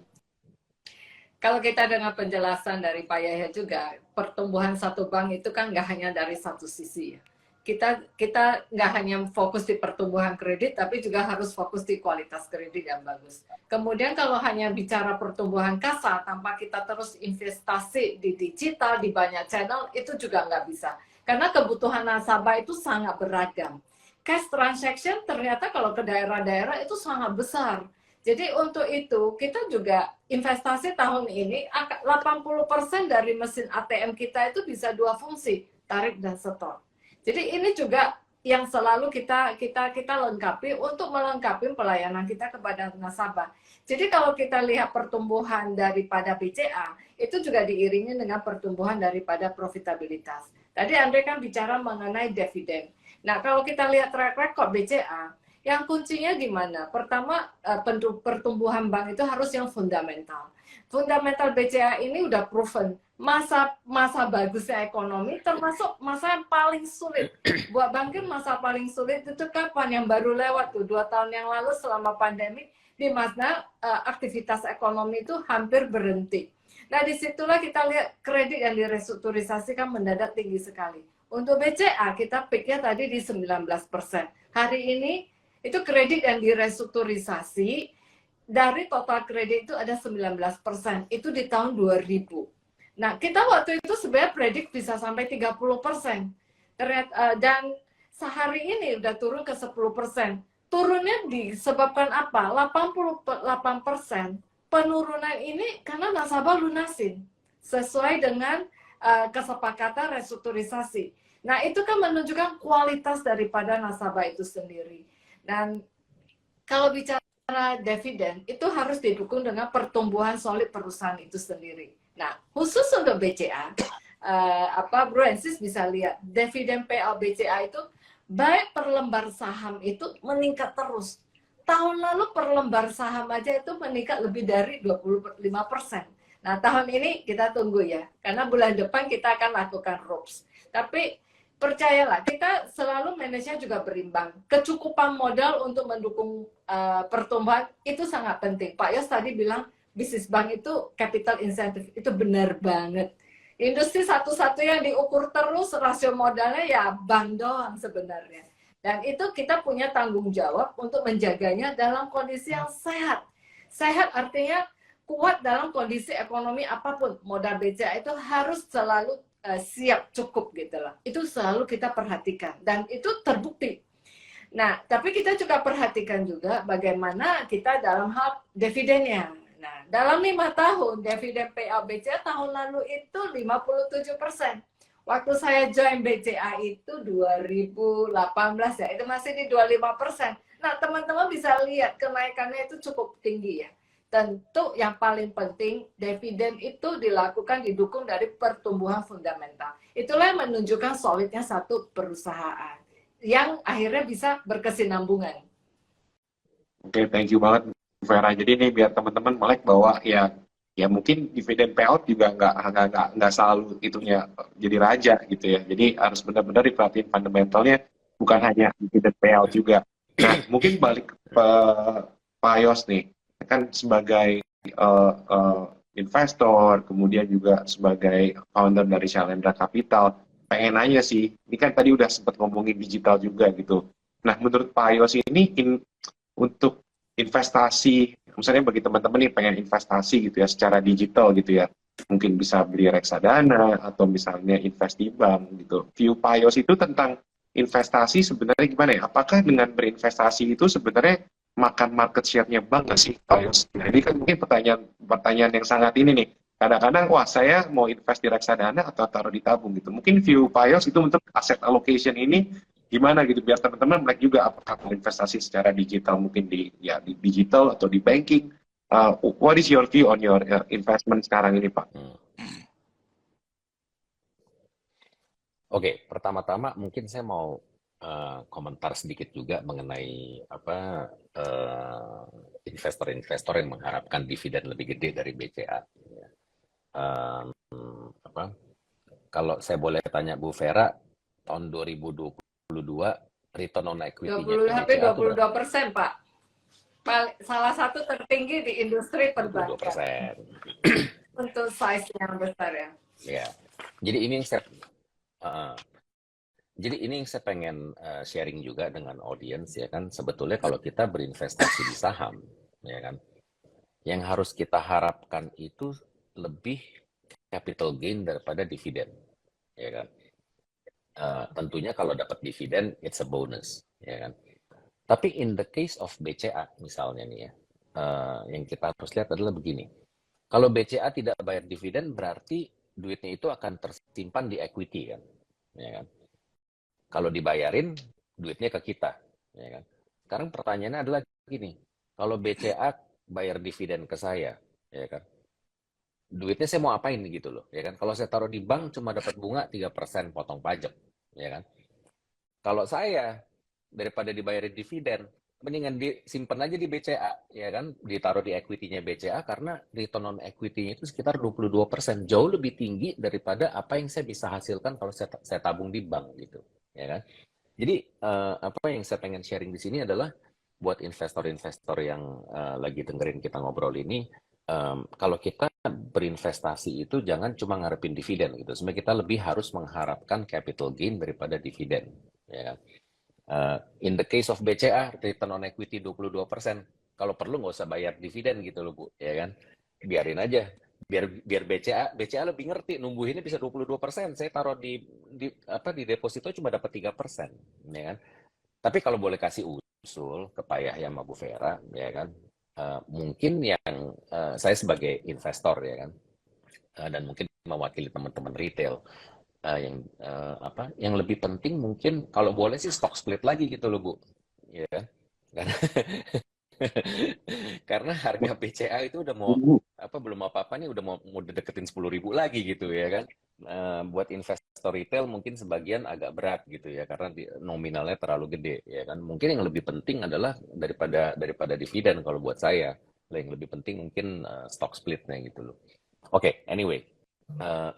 Kalau kita dengar penjelasan dari Pak Yahya juga, pertumbuhan satu bank itu kan nggak hanya dari satu sisi ya. Kita nggak hanya fokus di pertumbuhan kredit, tapi juga harus fokus di kualitas kredit yang bagus. Kemudian kalau hanya bicara pertumbuhan kasa, tanpa kita terus investasi di digital, di banyak channel, itu juga nggak bisa. Karena kebutuhan nasabah itu sangat beragam. Cash transaction ternyata kalau ke daerah-daerah itu sangat besar. Jadi untuk itu, kita juga investasi tahun ini, 80% dari mesin ATM kita itu bisa dua fungsi, tarik dan setor. Jadi ini juga yang selalu kita lengkapi untuk melengkapi pelayanan kita kepada nasabah. Jadi kalau kita lihat pertumbuhan daripada BCA, itu juga diiringi dengan pertumbuhan daripada profitabilitas. Tadi Andre kan bicara mengenai dividen. Nah kalau kita lihat track record BCA, yang kuncinya gimana? Pertama, pertumbuhan bank itu harus yang fundamental. Fundamental BCA ini udah proven. Masa bagusnya ekonomi termasuk masa yang paling sulit buat bank. Masa paling sulit itu kapan? Yang baru lewat tuh 2 tahun yang lalu selama pandemi, di mana aktivitas ekonomi itu hampir berhenti. Nah disitulah kita lihat kredit yang direstrukturisasi kan mendadak tinggi sekali. Untuk BCA kita peaknya tadi di 19%. Hari ini itu kredit yang direstrukturisasi dari total kredit itu ada 19%. Itu di tahun 2000. Nah, kita waktu itu sebenarnya predik bisa sampai 30%. Dan sehari ini udah turun ke 10%. Turunnya disebabkan apa? 88% penurunan ini karena nasabah lunasin. sesuai dengan kesepakatan restrukturisasi. Nah, itu kan menunjukkan kualitas daripada nasabah itu sendiri. Dan kalau bicara dividen, itu harus didukung dengan pertumbuhan solid perusahaan itu sendiri. Nah, khusus untuk BCA, Bro Ensis bisa lihat, dividen payout BCA itu baik per lembar saham itu meningkat terus. Tahun lalu per lembar saham aja itu meningkat lebih dari 25%. Nah, tahun ini kita tunggu ya, karena bulan depan kita akan lakukan ROPS. Tapi percayalah, kita selalu manajernya juga berimbang. Kecukupan modal untuk mendukung pertumbuhan itu sangat penting. Pak Yos tadi bilang bisnis bank itu capital incentive, itu benar banget. Industri satu-satu yang diukur terus rasio modalnya ya bank doang sebenarnya. Dan itu kita punya tanggung jawab untuk menjaganya dalam kondisi yang sehat. Sehat artinya kuat dalam kondisi ekonomi apapun. Modal BCA itu harus selalu siap cukup gitu loh. Itu selalu kita perhatikan dan itu terbukti. Nah, tapi kita juga perhatikan juga bagaimana kita dalam hal dividennya. Nah, dalam 5 tahun dividen payout BCA tahun lalu itu 57%. Waktu saya join BCA itu 2018 ya, itu masih di 25%. Nah, teman-teman bisa lihat kenaikannya itu cukup tinggi ya. Tentu yang paling penting dividen itu dilakukan didukung dari pertumbuhan fundamental. Itulah yang menunjukkan solidnya satu perusahaan yang akhirnya bisa berkesinambungan. Oke, thank you banget Bu Vera. Jadi ini biar teman-teman melek bahwa ya mungkin dividen payout juga nggak selalu itunya jadi raja gitu ya. Jadi harus benar-benar diperhatiin fundamentalnya, bukan hanya dividen payout juga. Nah, mungkin balik ke Pak Yos nih, kan sebagai investor, kemudian juga sebagai founder dari Shalendra Capital, pengen nanya sih, ini kan tadi udah sempat ngomongin digital juga gitu. Nah, menurut Pak Yos ini untuk investasi, misalnya bagi teman-teman yang pengen investasi gitu ya secara digital gitu ya, mungkin bisa beli reksadana atau misalnya invest di bank gitu. View Pak Yos itu tentang investasi sebenarnya gimana ya? Apakah dengan berinvestasi itu sebenarnya makan market share-nya bank nggak sih Pak Yos? Nah, ini kan mungkin pertanyaan yang sangat ini nih. Kadang-kadang, wah saya mau invest di reksadana atau taruh di tabung gitu. Mungkin view Pak Yos itu untuk asset allocation ini gimana gitu biar teman-teman melek juga apakah mau investasi secara digital mungkin di digital atau di banking. What is your view on your investment sekarang ini Pak? Oke, pertama-tama mungkin saya mau komentar sedikit juga mengenai investor-investor yang mengharapkan dividen lebih gede dari BCA. Kalau saya boleh tanya Bu Vera, tahun 2022 return on equity-nya BCA 22%, Pak. Salah satu tertinggi di industri perbankan. 22%. Untuk size yang besar ya. Ya. Jadi ini yang saya pengen sharing juga dengan audiens ya kan, sebetulnya kalau kita berinvestasi di saham ya kan, yang harus kita harapkan itu lebih capital gain daripada dividen ya kan. Tentunya kalau dapat dividen it's a bonus ya kan. Tapi in the case of BCA misalnya nih ya, yang kita harus lihat adalah begini. Kalau BCA tidak bayar dividen berarti duitnya itu akan tersimpan di equity kan, ya kan. Kalau dibayarin duitnya ke kita, ya kan. Sekarang pertanyaannya adalah gini, kalau BCA bayar dividen ke saya, ya kan, duitnya saya mau apain gitu loh, ya kan. Kalau saya taruh di bank cuma dapat bunga 3% potong pajak, ya kan. Kalau saya daripada dibayarin dividen, mendingan disimpan aja di BCA, ya kan, ditaruh di equity-nya BCA karena return on equity-nya itu sekitar 22%, jauh lebih tinggi daripada apa yang saya bisa hasilkan kalau saya tabung di bank gitu, ya kan. Jadi apa yang saya pengen sharing di sini adalah buat investor-investor yang lagi dengerin kita ngobrol ini, kalau kita berinvestasi itu jangan cuma ngarepin dividen gitu, sebenarnya kita lebih harus mengharapkan capital gain daripada dividen, ya kan. In the case of BCA, return on equity 22%. Kalau perlu nggak usah bayar dividen gitu loh, Bu, ya kan? Biarin aja. Biar BCA lebih ngerti, numbuhinnya bisa 22%. Saya taruh di deposito cuma dapat 3%, ya kan? Tapi kalau boleh kasih usul ke Pak Yahya sama Bu Vera, ya kan? Mungkin yang saya sebagai investor ya kan, dan mungkin mewakili teman-teman retail. Yang lebih penting mungkin kalau boleh sih stock split lagi gitu loh Bu, ya kan? Karena karena harga BCA itu udah mau belum apa-apa nih udah mau deketin 10.000 lagi gitu ya kan. Buat investor retail mungkin sebagian agak berat gitu ya karena nominalnya terlalu gede ya kan. Mungkin yang lebih penting adalah daripada dividen kalau buat saya. Yang lebih penting mungkin stock splitnya gitu loh. Oke, anyway,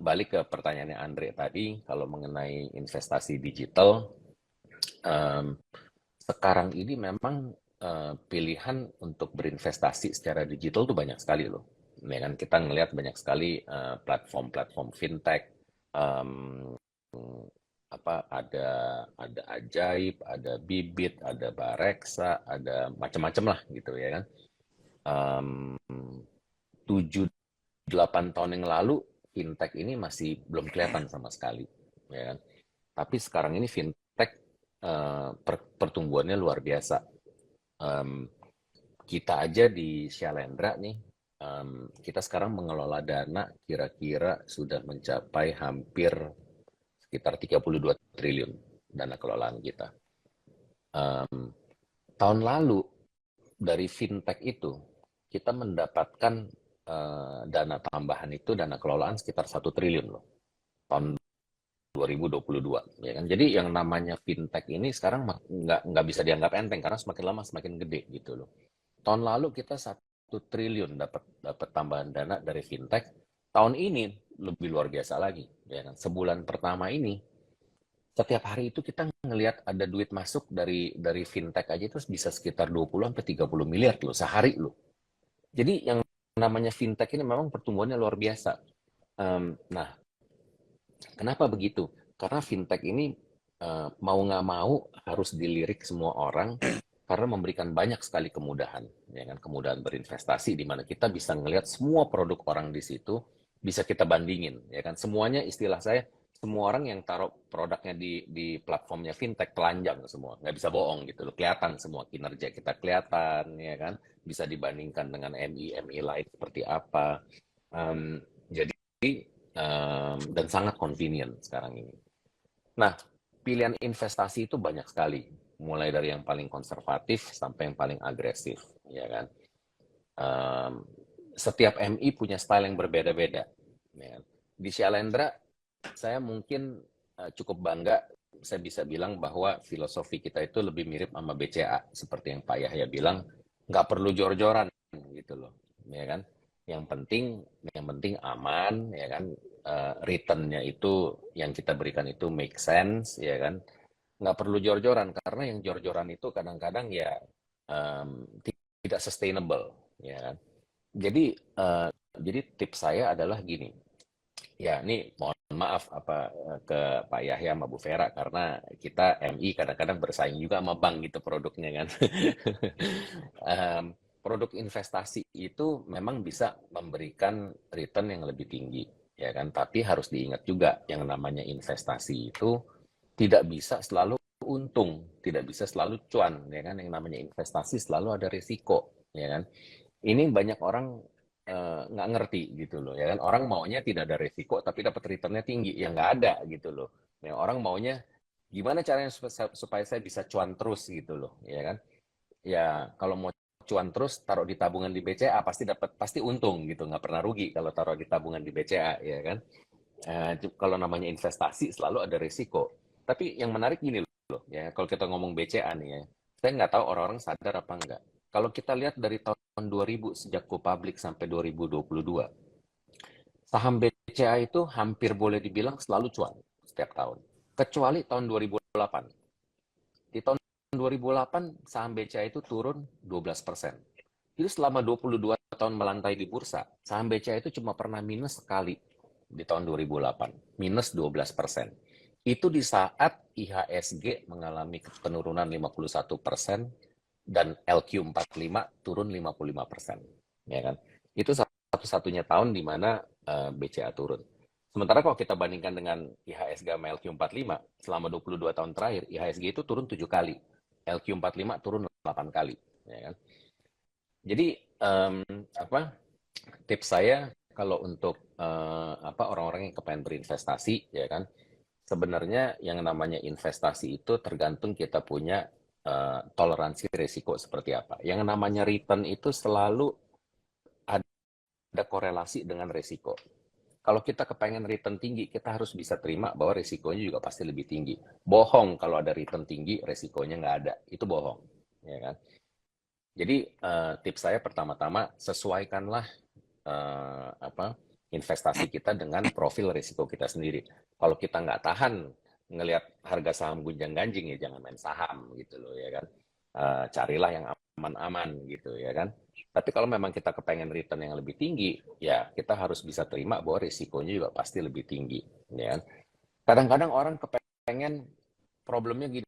balik ke pertanyaannya Andre tadi, kalau mengenai investasi digital, sekarang ini memang pilihan untuk berinvestasi secara digital tuh banyak sekali loh. Ya kan kita ngelihat banyak sekali platform-platform fintech, um, ada Ajaib, ada Bibit, ada Bareksa, ada macam-macam lah gitu ya kan. 7-8 tahun yang lalu fintech ini masih belum kelihatan sama sekali, ya kan? Tapi sekarang ini fintech pertumbuhannya luar biasa. Kita aja di Shalendra nih, kita sekarang mengelola dana kira-kira sudah mencapai hampir sekitar 32 triliun dana kelolaan kita. Tahun lalu dari fintech itu kita mendapatkan dana tambahan itu dana kelolaan sekitar 1 triliun loh tahun 2022 ya kan. Jadi yang namanya fintech ini sekarang nggak bisa dianggap enteng karena semakin lama semakin gede gitu loh. Tahun lalu kita 1 triliun dapat tambahan dana dari fintech. Tahun ini lebih luar biasa lagi ya kan. Sebulan pertama ini setiap hari itu kita ngelihat ada duit masuk dari fintech aja itu bisa sekitar 20 sampai 30 miliar loh sehari loh. Jadi yang namanya fintech ini memang pertumbuhannya luar biasa. Nah, kenapa begitu? Karena fintech ini mau nggak mau harus dilirik semua orang karena memberikan banyak sekali kemudahan, ya kan? Kemudahan berinvestasi di mana kita bisa ngelihat semua produk orang di situ bisa kita bandingin, ya kan? Semuanya istilah saya semua orang yang taruh produknya di platformnya fintech telanjang semua, nggak bisa bohong gitu loh, kelihatan semua kinerja kita kelihatan, ya kan? Bisa dibandingkan dengan MI lain seperti apa. Jadi dan sangat convenient sekarang ini. Nah, pilihan investasi itu banyak sekali, mulai dari yang paling konservatif sampai yang paling agresif, ya kan. Setiap MI punya style yang berbeda-beda. Ya. Di Shalendra, saya mungkin cukup bangga, saya bisa bilang bahwa filosofi kita itu lebih mirip sama BCA, seperti yang Pak Yahya bilang, nggak perlu jor-joran gitu loh, ya kan. Yang penting aman, ya kan. Return-nya itu yang kita berikan itu make sense, ya kan. Nggak perlu jor-joran karena yang jor-joran itu kadang-kadang ya tidak sustainable, ya kan. Jadi tips saya adalah gini. Ya, ini mohon maaf ke Pak Yahya sama Bu Vera karena kita MI kadang-kadang bersaing juga sama bank gitu produknya kan. Produk investasi itu memang bisa memberikan return yang lebih tinggi, ya kan? Tapi harus diingat juga yang namanya investasi itu tidak bisa selalu untung, tidak bisa selalu cuan, ya kan? Yang namanya investasi selalu ada risiko, ya kan? Ini banyak orang nggak ngerti gitu loh, ya kan? Orang maunya tidak ada risiko tapi dapat returnnya tinggi, ya nggak ada gitu loh. Ya, orang maunya gimana caranya supaya saya bisa cuan terus gitu loh, ya kan? Ya kalau mau cuan terus taruh di tabungan di BCA pasti untung gitu, nggak pernah rugi kalau taruh di tabungan di BCA, ya kan. Kalau namanya investasi selalu ada risiko. Tapi yang menarik gini loh, ya kalau kita ngomong BCA nih ya, saya nggak tahu orang-orang sadar apa enggak. Kalau kita lihat dari tahun 2000 sejak go public sampai 2022, saham BCA itu hampir boleh dibilang selalu cuan setiap tahun. Kecuali tahun 2008. Di tahun 2008 saham BCA itu turun 12%. Jadi selama 22 tahun melantai di bursa, saham BCA itu cuma pernah minus sekali di tahun 2008, minus 12%. Itu di saat IHSG mengalami penurunan 51% dan LQ45 turun 55%. Ya kan? Itu satu-satunya tahun di mana BCA turun. Sementara kalau kita bandingkan dengan IHSG sama LQ45, selama 22 tahun terakhir, IHSG itu turun 7 kali. LQ45 turun 8 kali. Ya kan? Jadi, tips saya, kalau untuk orang-orang yang kepengen berinvestasi, ya kan, sebenarnya yang namanya investasi itu tergantung kita punya toleransi risiko seperti apa. Yang namanya return itu selalu ada korelasi dengan risiko. Kalau kita kepengen return tinggi, kita harus bisa terima bahwa risikonya juga pasti lebih tinggi. Bohong kalau ada return tinggi, risikonya nggak ada. Itu bohong. Ya kan? Jadi tips saya pertama-tama, sesuaikanlah investasi kita dengan profil risiko kita sendiri. Kalau kita nggak tahan ngelihat harga saham gunjang-ganjing, ya jangan main saham gitu loh, ya kan. Carilah yang aman-aman gitu, ya kan. Tapi kalau memang kita kepengen return yang lebih tinggi, ya kita harus bisa terima bahwa risikonya juga pasti lebih tinggi, ya kan. Kadang-kadang orang kepengen, problemnya gini,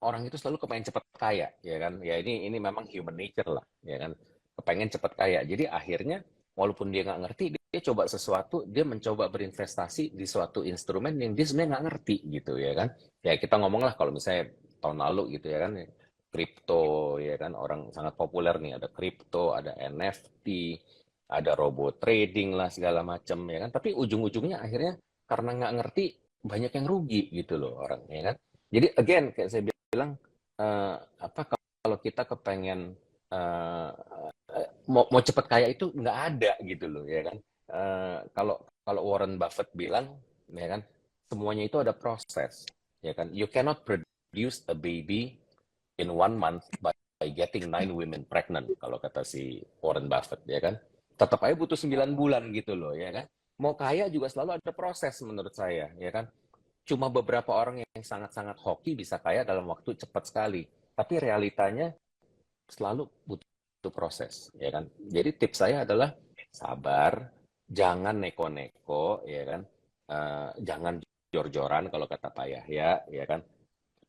orang itu selalu kepengen cepat kaya, ya kan. Ya ini memang human nature lah, ya kan. Kepengen cepat kaya. Jadi akhirnya walaupun dia nggak ngerti, dia coba sesuatu, dia mencoba berinvestasi di suatu instrumen yang dia sebenarnya nggak ngerti gitu, ya kan. Ya kita ngomong lah kalau misalnya tahun lalu gitu, ya kan, kripto, ya kan, orang sangat populer nih, ada kripto, ada NFT, ada robot trading lah segala macam, ya kan. Tapi ujung-ujungnya akhirnya karena nggak ngerti, banyak yang rugi gitu loh orang, ya kan. Jadi again kayak saya bilang, kalau kita kepengen mau cepat kaya itu nggak ada gitu loh, ya kan. Kalau Warren Buffett bilang, ya kan, semuanya itu ada proses, ya kan. You cannot produce a baby in 1 month by getting 9 women pregnant, kalau kata si Warren Buffett, ya kan. Tetap aja butuh 9 bulan gitu loh, ya kan. Mau kaya juga selalu ada proses menurut saya, ya kan. Cuma beberapa orang yang sangat-sangat hoki bisa kaya dalam waktu cepat sekali. Tapi realitanya selalu butuh proses, ya kan. Jadi tips saya adalah sabar, jangan neko-neko, ya kan. Jangan jor-joran kalau kata Pak Yahya, ya kan.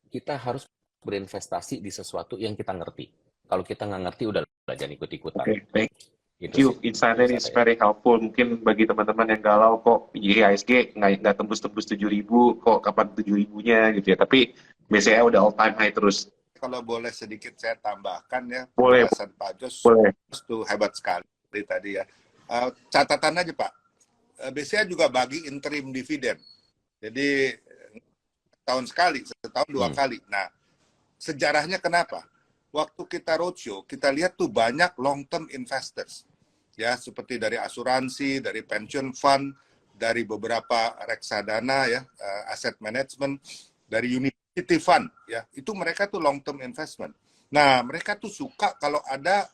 Kita harus berinvestasi di sesuatu yang kita ngerti. Kalau kita nggak ngerti, udah jangan ikut-ikutan. Oke, thank Itu you. sih Insight-nya tips is saya. very helpful. Mungkin bagi teman-teman yang galau kok IHSG nggak tembus-tembus 7.000, kok kapan 7.000-nya gitu ya. Tapi BCA udah all time high terus. Kalau boleh sedikit saya tambahkan ya, Boleh, penjelasan Pak Jos boleh. itu hebat sekali tadi ya. Catatan aja Pak, BCA juga bagi interim dividen. Jadi tahun sekali, setahun 2 kali. Nah, sejarahnya kenapa? Waktu kita roadshow, kita lihat tuh banyak long term investors. Ya, seperti dari asuransi, dari pension fund, dari beberapa reksadana ya, asset management, dari Unity Fund ya. Itu mereka tuh long term investment. Nah, mereka tuh suka kalau ada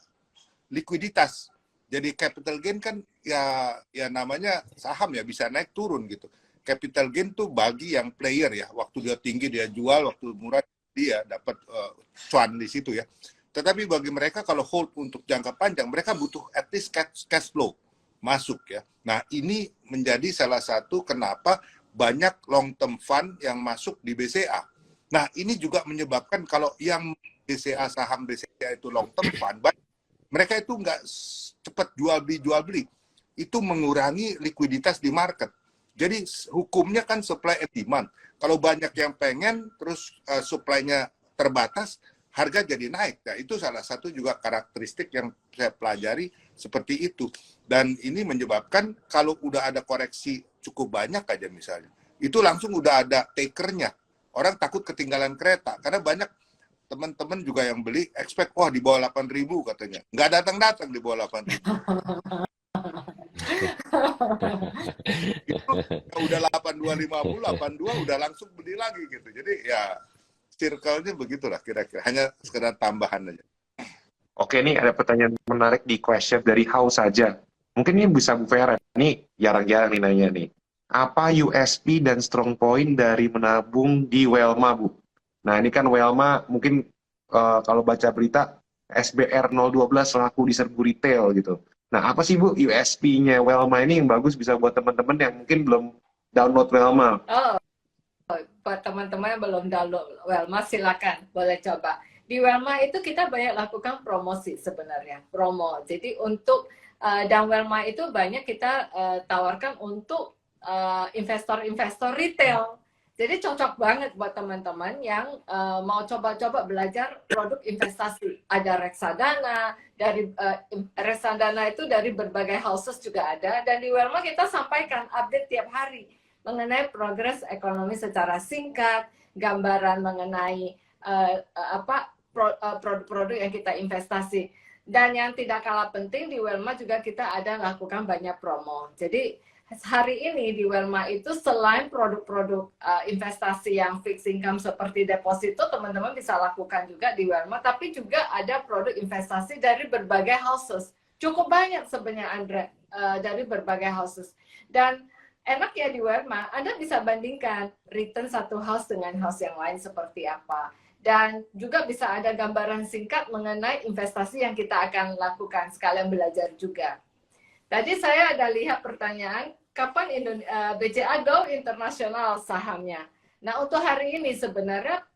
likuiditas. Jadi capital gain kan ya namanya saham ya, bisa naik turun gitu. Capital gain tuh bagi yang player ya, waktu dia tinggi dia jual, waktu murah dia dapat cuan di situ ya. Tetapi bagi mereka kalau hold untuk jangka panjang, mereka butuh at least cash flow masuk ya. Nah, ini menjadi salah satu kenapa banyak long term fund yang masuk di BCA. Nah, ini juga menyebabkan kalau yang BCA, saham BCA itu long term fund, mereka itu nggak cepat jual beli, itu mengurangi likuiditas di market. Jadi hukumnya kan supply and demand. Kalau banyak yang pengen, terus supply-nya terbatas, harga jadi naik. Nah, itu salah satu juga karakteristik yang saya pelajari seperti itu. Dan ini menyebabkan kalau udah ada koreksi cukup banyak aja misalnya, itu langsung udah ada takernya. Orang takut ketinggalan kereta, karena banyak teman-teman juga yang beli, expect, wah di bawah 8.000 katanya. Nggak datang-datang di bawah 8.000. Itu udah 8250, 82 udah langsung beli lagi gitu. Jadi ya circle-nya begitulah kira-kira. Hanya sekedar tambahan aja. Oke, nih ada pertanyaan menarik di question dari House saja. Mungkin ini bisa Bu Vera. Ini jarang-jarang nih nanya nih. Apa USP dan strong point dari menabung di Welma, Bu? Nah, ini kan Welma mungkin kalau baca berita SBR 012 laku di serbu retail gitu. Nah, apa sih Bu USP-nya Welma ini yang bagus bisa buat teman-teman yang mungkin belum download Welma? Oh, buat teman-teman yang belum download Welma, silakan boleh coba. Di Welma itu kita banyak lakukan promosi sebenarnya, promo. Jadi untuk dan Welma itu banyak kita tawarkan untuk investor-investor retail. Jadi cocok banget buat teman-teman yang mau coba-coba belajar produk investasi. Ada reksadana, dari reksadana itu dari berbagai houses juga ada. Dan di Welma kita sampaikan update tiap hari mengenai progres ekonomi secara singkat, gambaran mengenai produk-produk yang kita investasi. Dan yang tidak kalah penting di Welma juga kita ada lakukan banyak promo. Jadi hari ini di Welma itu selain produk-produk investasi yang fixed income seperti deposito, teman-teman bisa lakukan juga di Welma, tapi juga ada produk investasi dari berbagai houses. Cukup banyak sebenarnya, Andre, dari berbagai houses. Dan enak ya di Welma, Anda bisa bandingkan return satu house dengan house yang lain seperti apa. Dan juga bisa ada gambaran singkat mengenai investasi yang kita akan lakukan, sekalian belajar juga. Tadi saya ada lihat pertanyaan, kapan BCA go internasional sahamnya? Nah, untuk hari ini sebenarnya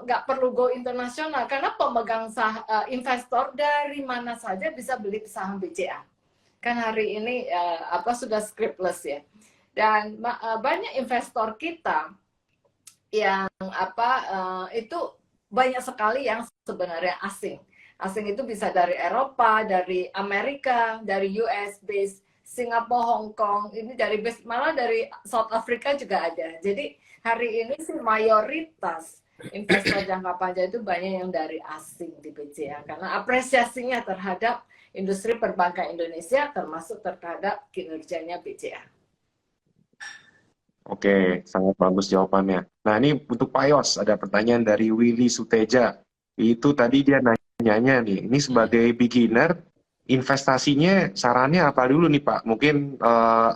nggak perlu go internasional, karena pemegang investor dari mana saja bisa beli saham BCA. Kan hari ini sudah scriptless ya. Dan banyak investor kita yang itu banyak sekali yang sebenarnya asing. Asing itu bisa dari Eropa, dari Amerika, dari US based, Singapura, Hong Kong, ini dari malah dari South Africa juga ada. Jadi hari ini sih mayoritas investor jangka panjang itu banyak yang dari asing di BCA karena apresiasinya terhadap industri perbankan Indonesia termasuk terhadap kinerjanya BCA. Oke, sangat bagus jawabannya. Nah, ini untuk Pak Yos, ada pertanyaan dari Willy Suteja. Itu tadi dia nanya nih, ini sebagai beginner, investasinya sarannya apa dulu nih Pak? Mungkin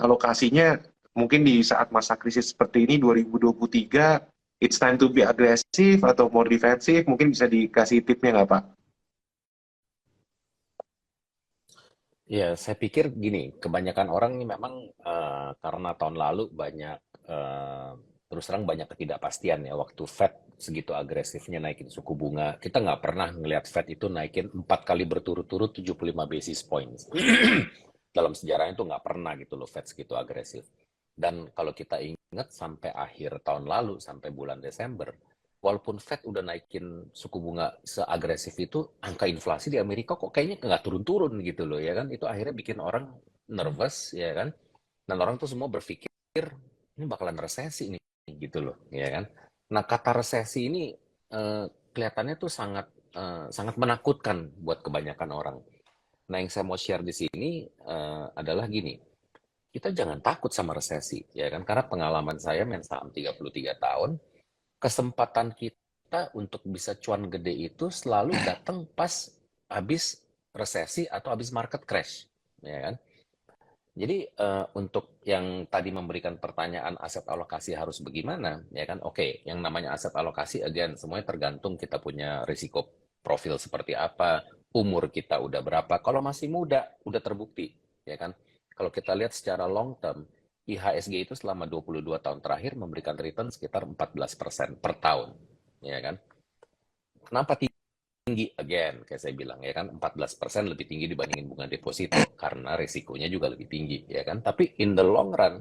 alokasinya mungkin di saat masa krisis seperti ini 2023, it's time to be aggressive atau more defensive, mungkin bisa dikasih tipnya nggak Pak? Ya, saya pikir gini, kebanyakan orang ini memang karena tahun lalu banyak terus terang banyak ketidakpastian ya waktu Fed segitu agresifnya naikin suku bunga. Kita nggak pernah ngelihat Fed itu naikin 4 kali berturut-turut 75 basis points. Dalam sejarahnya itu nggak pernah gitu loh Fed segitu agresif. Dan kalau kita ingat sampai akhir tahun lalu, sampai bulan Desember, walaupun Fed udah naikin suku bunga seagresif itu, angka inflasi di Amerika kok kayaknya nggak turun-turun gitu loh ya kan. Itu akhirnya bikin orang nervous ya kan. Dan orang tuh semua berpikir ini bakalan resesi nih gitu loh ya kan. Nah, kata resesi ini kelihatannya tuh sangat menakutkan buat kebanyakan orang. Nah, yang saya mau share di sini adalah gini. Kita jangan takut sama resesi ya kan, karena pengalaman saya main saham 33 tahun, kesempatan kita untuk bisa cuan gede itu selalu datang pas habis resesi atau habis market crash ya kan. Jadi untuk yang tadi memberikan pertanyaan aset alokasi harus bagaimana, ya kan? Oke, yang namanya aset alokasi, again, semuanya tergantung kita punya risiko profil seperti apa, umur kita udah berapa. Kalau masih muda, udah terbukti, ya kan? Kalau kita lihat secara long term, IHSG itu selama 22 tahun terakhir memberikan return sekitar 14% per tahun, ya kan? Kenapa tinggi? Again, kayak saya bilang ya kan, 14% lebih tinggi dibandingin bunga deposito karena risikonya juga lebih tinggi ya kan. Tapi in the long run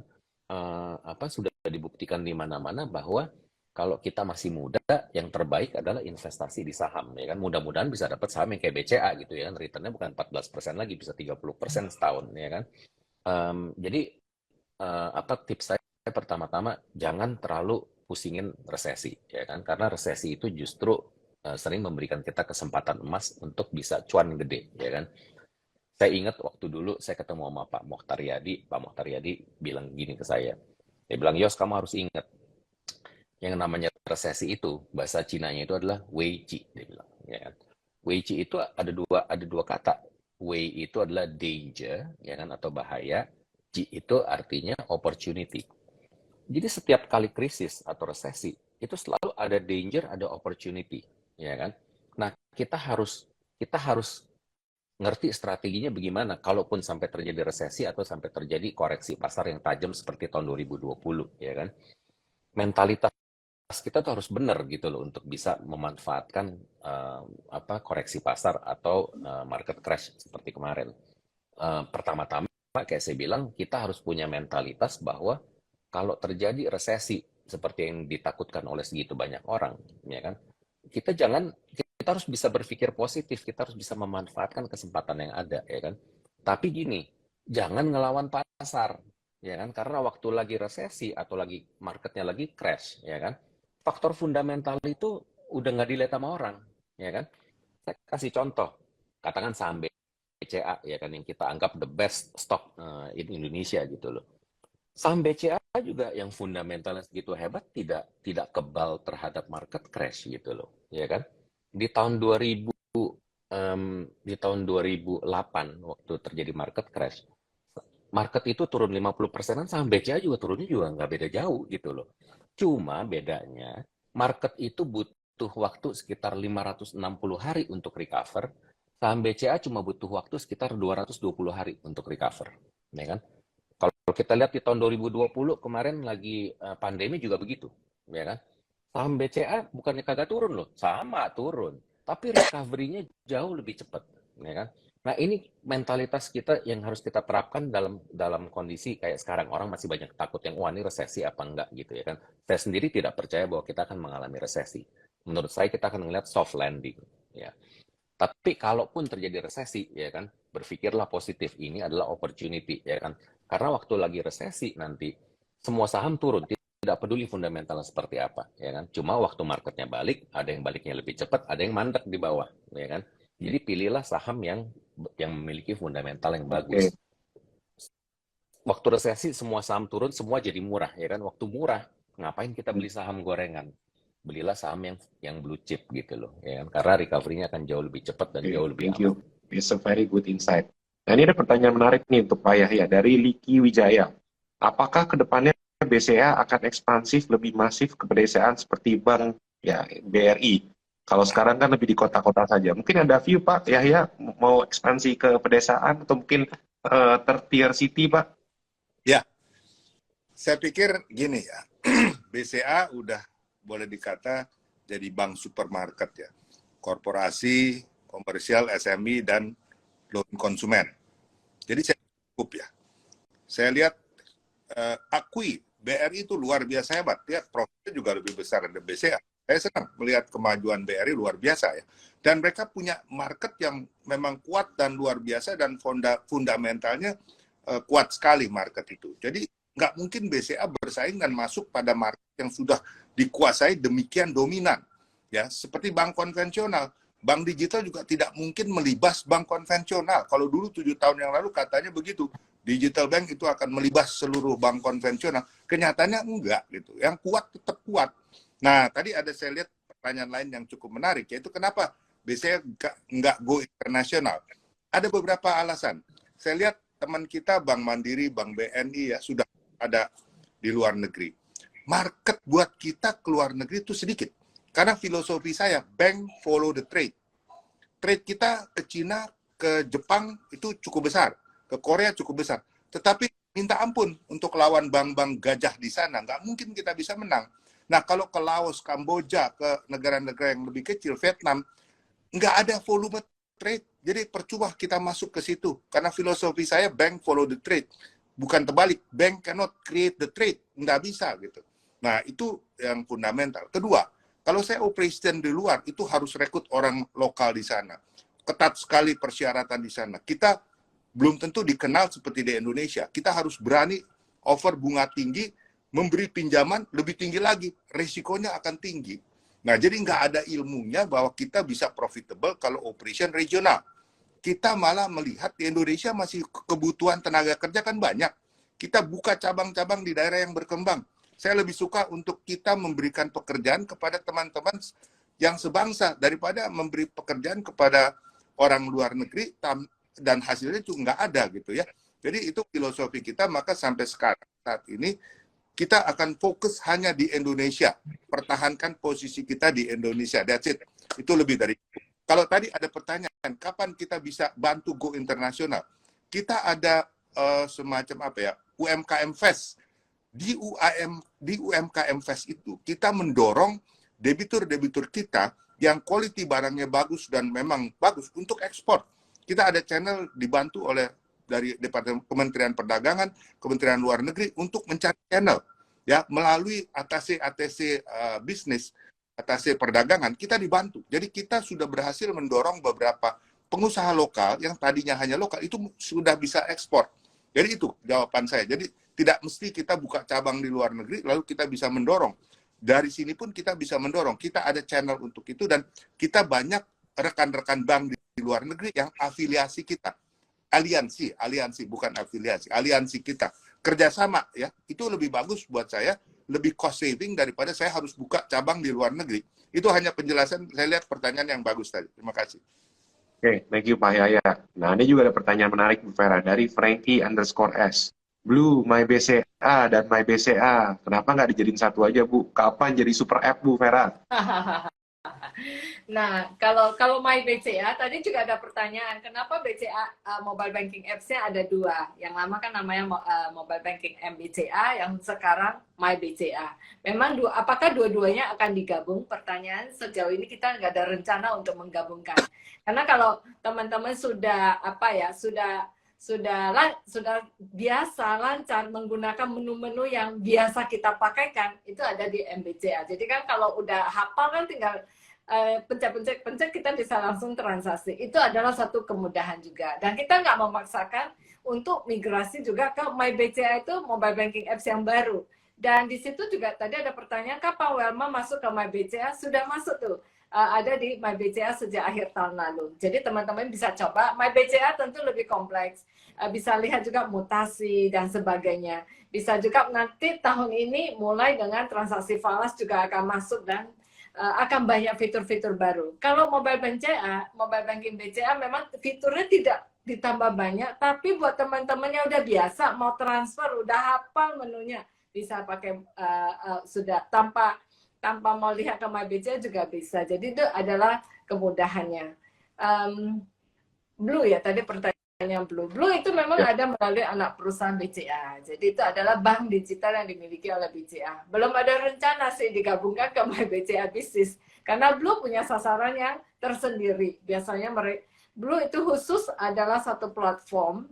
sudah dibuktikan di mana-mana bahwa kalau kita masih muda, yang terbaik adalah investasi di saham ya kan. Mudah-mudahan bisa dapat saham yang kayak BCA gitu ya kan, returnnya bukan 14% lagi, bisa 30% setahun ya kan. Jadi tips saya pertama-tama jangan terlalu pusingin resesi ya kan, karena resesi itu justru sering memberikan kita kesempatan emas untuk bisa cuan gede, ya kan? Saya ingat waktu dulu saya ketemu sama Pak Mokhtar Yadi bilang gini ke saya. Dia bilang, Yos, kamu harus ingat, yang namanya resesi itu, bahasa Cinanya itu adalah Wei Ji, dia bilang. Ya kan? Wei Ji itu ada dua kata. Wei itu adalah danger, ya kan, atau bahaya. Ji itu artinya opportunity. Jadi setiap kali krisis atau resesi, itu selalu ada danger, ada opportunity. Ya kan? Nah, kita harus ngerti strateginya bagaimana kalaupun sampai terjadi resesi atau sampai terjadi koreksi pasar yang tajam seperti tahun 2020 ya kan. Mentalitas kita tuh harus benar gitu loh untuk bisa memanfaatkan koreksi pasar atau market crash seperti kemarin. Pertama-tama kayak saya bilang, kita harus punya mentalitas bahwa kalau terjadi resesi seperti yang ditakutkan oleh segitu banyak orang, ya kan? Kita harus bisa berpikir positif, kita harus bisa memanfaatkan kesempatan yang ada, ya kan? Tapi gini, jangan ngelawan pasar, ya kan? Karena waktu lagi resesi atau lagi marketnya lagi crash, ya kan? Faktor fundamental itu udah nggak dilihat sama orang, ya kan? Saya kasih contoh, katakan saham BCA, ya kan, yang kita anggap the best stock in Indonesia gitu loh. Saham BCA juga yang fundamentalnya segitu hebat tidak kebal terhadap market crash gitu loh, ya kan? Di tahun 2000 di tahun 2008 waktu terjadi market crash, market itu turun 50%, saham BCA juga turunnya juga nggak beda jauh gitu loh. Cuma bedanya market itu butuh waktu sekitar 560 hari untuk recover, saham BCA cuma butuh waktu sekitar 220 hari untuk recover, ya kan? Kalau kita lihat di tahun 2020 kemarin lagi pandemi juga begitu, ya kan? Saham BCA bukannya kagak turun loh, sama turun, tapi recovery-nya jauh lebih cepat, ya kan? Nah, ini mentalitas kita yang harus kita terapkan dalam kondisi kayak sekarang. Orang masih banyak takut yang, wah ini resesi apa enggak gitu ya kan. Saya sendiri tidak percaya bahwa kita akan mengalami resesi. Menurut saya kita akan melihat soft landing, ya. Tapi kalaupun terjadi resesi, ya kan, berpikirlah positif. Ini adalah opportunity, ya kan. Karena waktu lagi resesi nanti, semua saham turun. Tidak peduli fundamentalnya seperti apa, ya kan. Cuma waktu marketnya balik, ada yang baliknya lebih cepat, ada yang mandek di bawah, ya kan. Jadi pilihlah saham yang memiliki fundamental yang bagus. Waktu resesi, semua saham turun, semua jadi murah, ya kan. Waktu murah, ngapain kita beli saham gorengan? Belilah saham yang blue chip gitu loh, ya kan? Karena recovery-nya akan jauh lebih cepat dan jauh lebih Thank you. It's a very good insight. Nah, ini ada pertanyaan menarik nih untuk Pak Yahya dari Liki Wijaya. Apakah kedepannya BCA akan ekspansif lebih masif ke pedesaan seperti bank ya BRI? Kalau sekarang kan lebih di kota-kota saja. Mungkin ada view Pak Yahya mau ekspansi ke pedesaan atau mungkin tertier city Pak? Ya, saya pikir gini ya, BCA udah boleh dikata jadi bank supermarket ya, korporasi, komersial, SME, dan loan konsumen. Jadi saya cukup ya. Saya lihat akui BRI itu luar biasa hebat, ya profitnya juga lebih besar dari BCA. Saya senang melihat kemajuan BRI luar biasa ya. Dan mereka punya market yang memang kuat dan luar biasa dan fundamentalnya kuat sekali market itu. Jadi nggak mungkin BCA bersaing dan masuk pada market yang sudah dikuasai demikian dominan. Ya, seperti bank konvensional. Bank digital juga tidak mungkin melibas bank konvensional. Kalau dulu 7 tahun yang lalu katanya begitu, digital bank itu akan melibas seluruh bank konvensional. Kenyataannya enggak gitu. Yang kuat tetap kuat. Nah, tadi ada saya lihat pertanyaan lain yang cukup menarik, yaitu kenapa BCA enggak go internasional. Ada beberapa alasan. Saya lihat teman kita Bank Mandiri, Bank BNI ya sudah ada di luar negeri. Market buat kita ke luar negeri itu sedikit. Karena filosofi saya, bank follow the trade. Trade kita ke Cina, ke Jepang itu cukup besar. Ke Korea cukup besar. Tetapi minta ampun untuk lawan bank-bank gajah di sana. Nggak mungkin kita bisa menang. Nah, kalau ke Laos, Kamboja, ke negara-negara yang lebih kecil, Vietnam, nggak ada volume trade. Jadi percuma kita masuk ke situ. Karena filosofi saya, bank follow the trade. Bukan terbalik, bank cannot create the trade. Nggak bisa gitu. Nah, itu yang fundamental. Kedua, kalau saya operation di luar, itu harus rekrut orang lokal di sana. Ketat sekali persyaratan di sana. Kita belum tentu dikenal seperti di Indonesia. Kita harus berani offer bunga tinggi, memberi pinjaman lebih tinggi lagi. Resikonya akan tinggi. Nah, jadi nggak ada ilmunya bahwa kita bisa profitable kalau operation regional. Kita malah melihat di Indonesia masih kebutuhan tenaga kerja kan banyak. Kita buka cabang-cabang di daerah yang berkembang. Saya lebih suka untuk kita memberikan pekerjaan kepada teman-teman yang sebangsa daripada memberi pekerjaan kepada orang luar negeri dan hasilnya juga nggak ada gitu ya. Jadi itu filosofi kita, maka sampai sekarang saat ini kita akan fokus hanya di Indonesia, pertahankan posisi kita di Indonesia. That's it. Itu lebih dari itu. Kalau tadi ada pertanyaan, kapan kita bisa bantu go internasional? Kita ada semacam apa ya, UMKM Fest. Di UMKM Fest itu kita mendorong debitur-debitur kita yang quality barangnya bagus dan memang bagus untuk ekspor. Kita ada channel dibantu oleh dari Departemen Kementerian Perdagangan, Kementerian Luar Negeri untuk mencari channel. ya melalui ATC bisnis, ATC perdagangan, kita dibantu. Jadi kita sudah berhasil mendorong beberapa pengusaha lokal yang tadinya hanya lokal itu sudah bisa ekspor. Jadi itu jawaban saya. Jadi tidak mesti kita buka cabang di luar negeri lalu kita bisa mendorong. Dari sini pun kita bisa mendorong. Kita ada channel untuk itu dan kita banyak rekan-rekan bank di luar negeri yang afiliasi kita. Aliansi bukan afiliasi. Aliansi kita. Kerjasama ya. Itu lebih bagus buat saya, lebih cost saving daripada saya harus buka cabang di luar negeri. Itu hanya penjelasan, saya lihat pertanyaan yang bagus tadi. Terima kasih. Oke, thank you Pak Yaya. Nah, ini juga ada pertanyaan menarik Bu Vera dari Frankie_S. Blue, My BCA dan My BCA. Kenapa nggak dijadiin satu aja, Bu? Kapan jadi super app, Bu Vera? Nah, kalau My BCA tadi juga ada pertanyaan, kenapa BCA mobile banking apps-nya ada dua? Yang lama kan namanya mobile banking MBCA, yang sekarang My BCA. Memang apakah dua-duanya akan digabung? Pertanyaan sejauh ini kita nggak ada rencana untuk menggabungkan. Karena kalau teman-teman sudah biasa lancar menggunakan menu-menu yang biasa kita pakaikan, itu ada di MBCA. Jadi kan kalau udah hafal kan tinggal pencet kita bisa langsung transaksi. Itu adalah satu kemudahan juga. Dan kita nggak memaksakan untuk migrasi juga ke MyBCA, itu mobile banking apps yang baru. Dan di situ juga tadi ada pertanyaan, kapan Welma masuk ke MyBCA? Sudah masuk tuh. Ada di MyBCA sejak akhir tahun lalu. Jadi teman-teman bisa coba. MyBCA tentu lebih kompleks. Bisa lihat juga mutasi dan sebagainya. Bisa juga nanti tahun ini mulai dengan transaksi falas juga akan masuk dan akan banyak fitur-fitur baru. Kalau mobile banking BCA memang fiturnya tidak ditambah banyak, tapi buat teman-teman yang udah biasa mau transfer, udah hafal menunya, bisa pakai sudah tanpa mau lihat ke MyBCA juga bisa. Jadi itu adalah kemudahannya. Blue ya, tadi pertanyaan Blue. Blue itu memang ada melalui anak perusahaan BCA. Jadi itu adalah bank digital yang dimiliki oleh BCA. Belum ada rencana sih digabungkan ke MyBCA Business. Karena Blue punya sasaran yang tersendiri. Biasanya Blue itu khusus adalah satu platform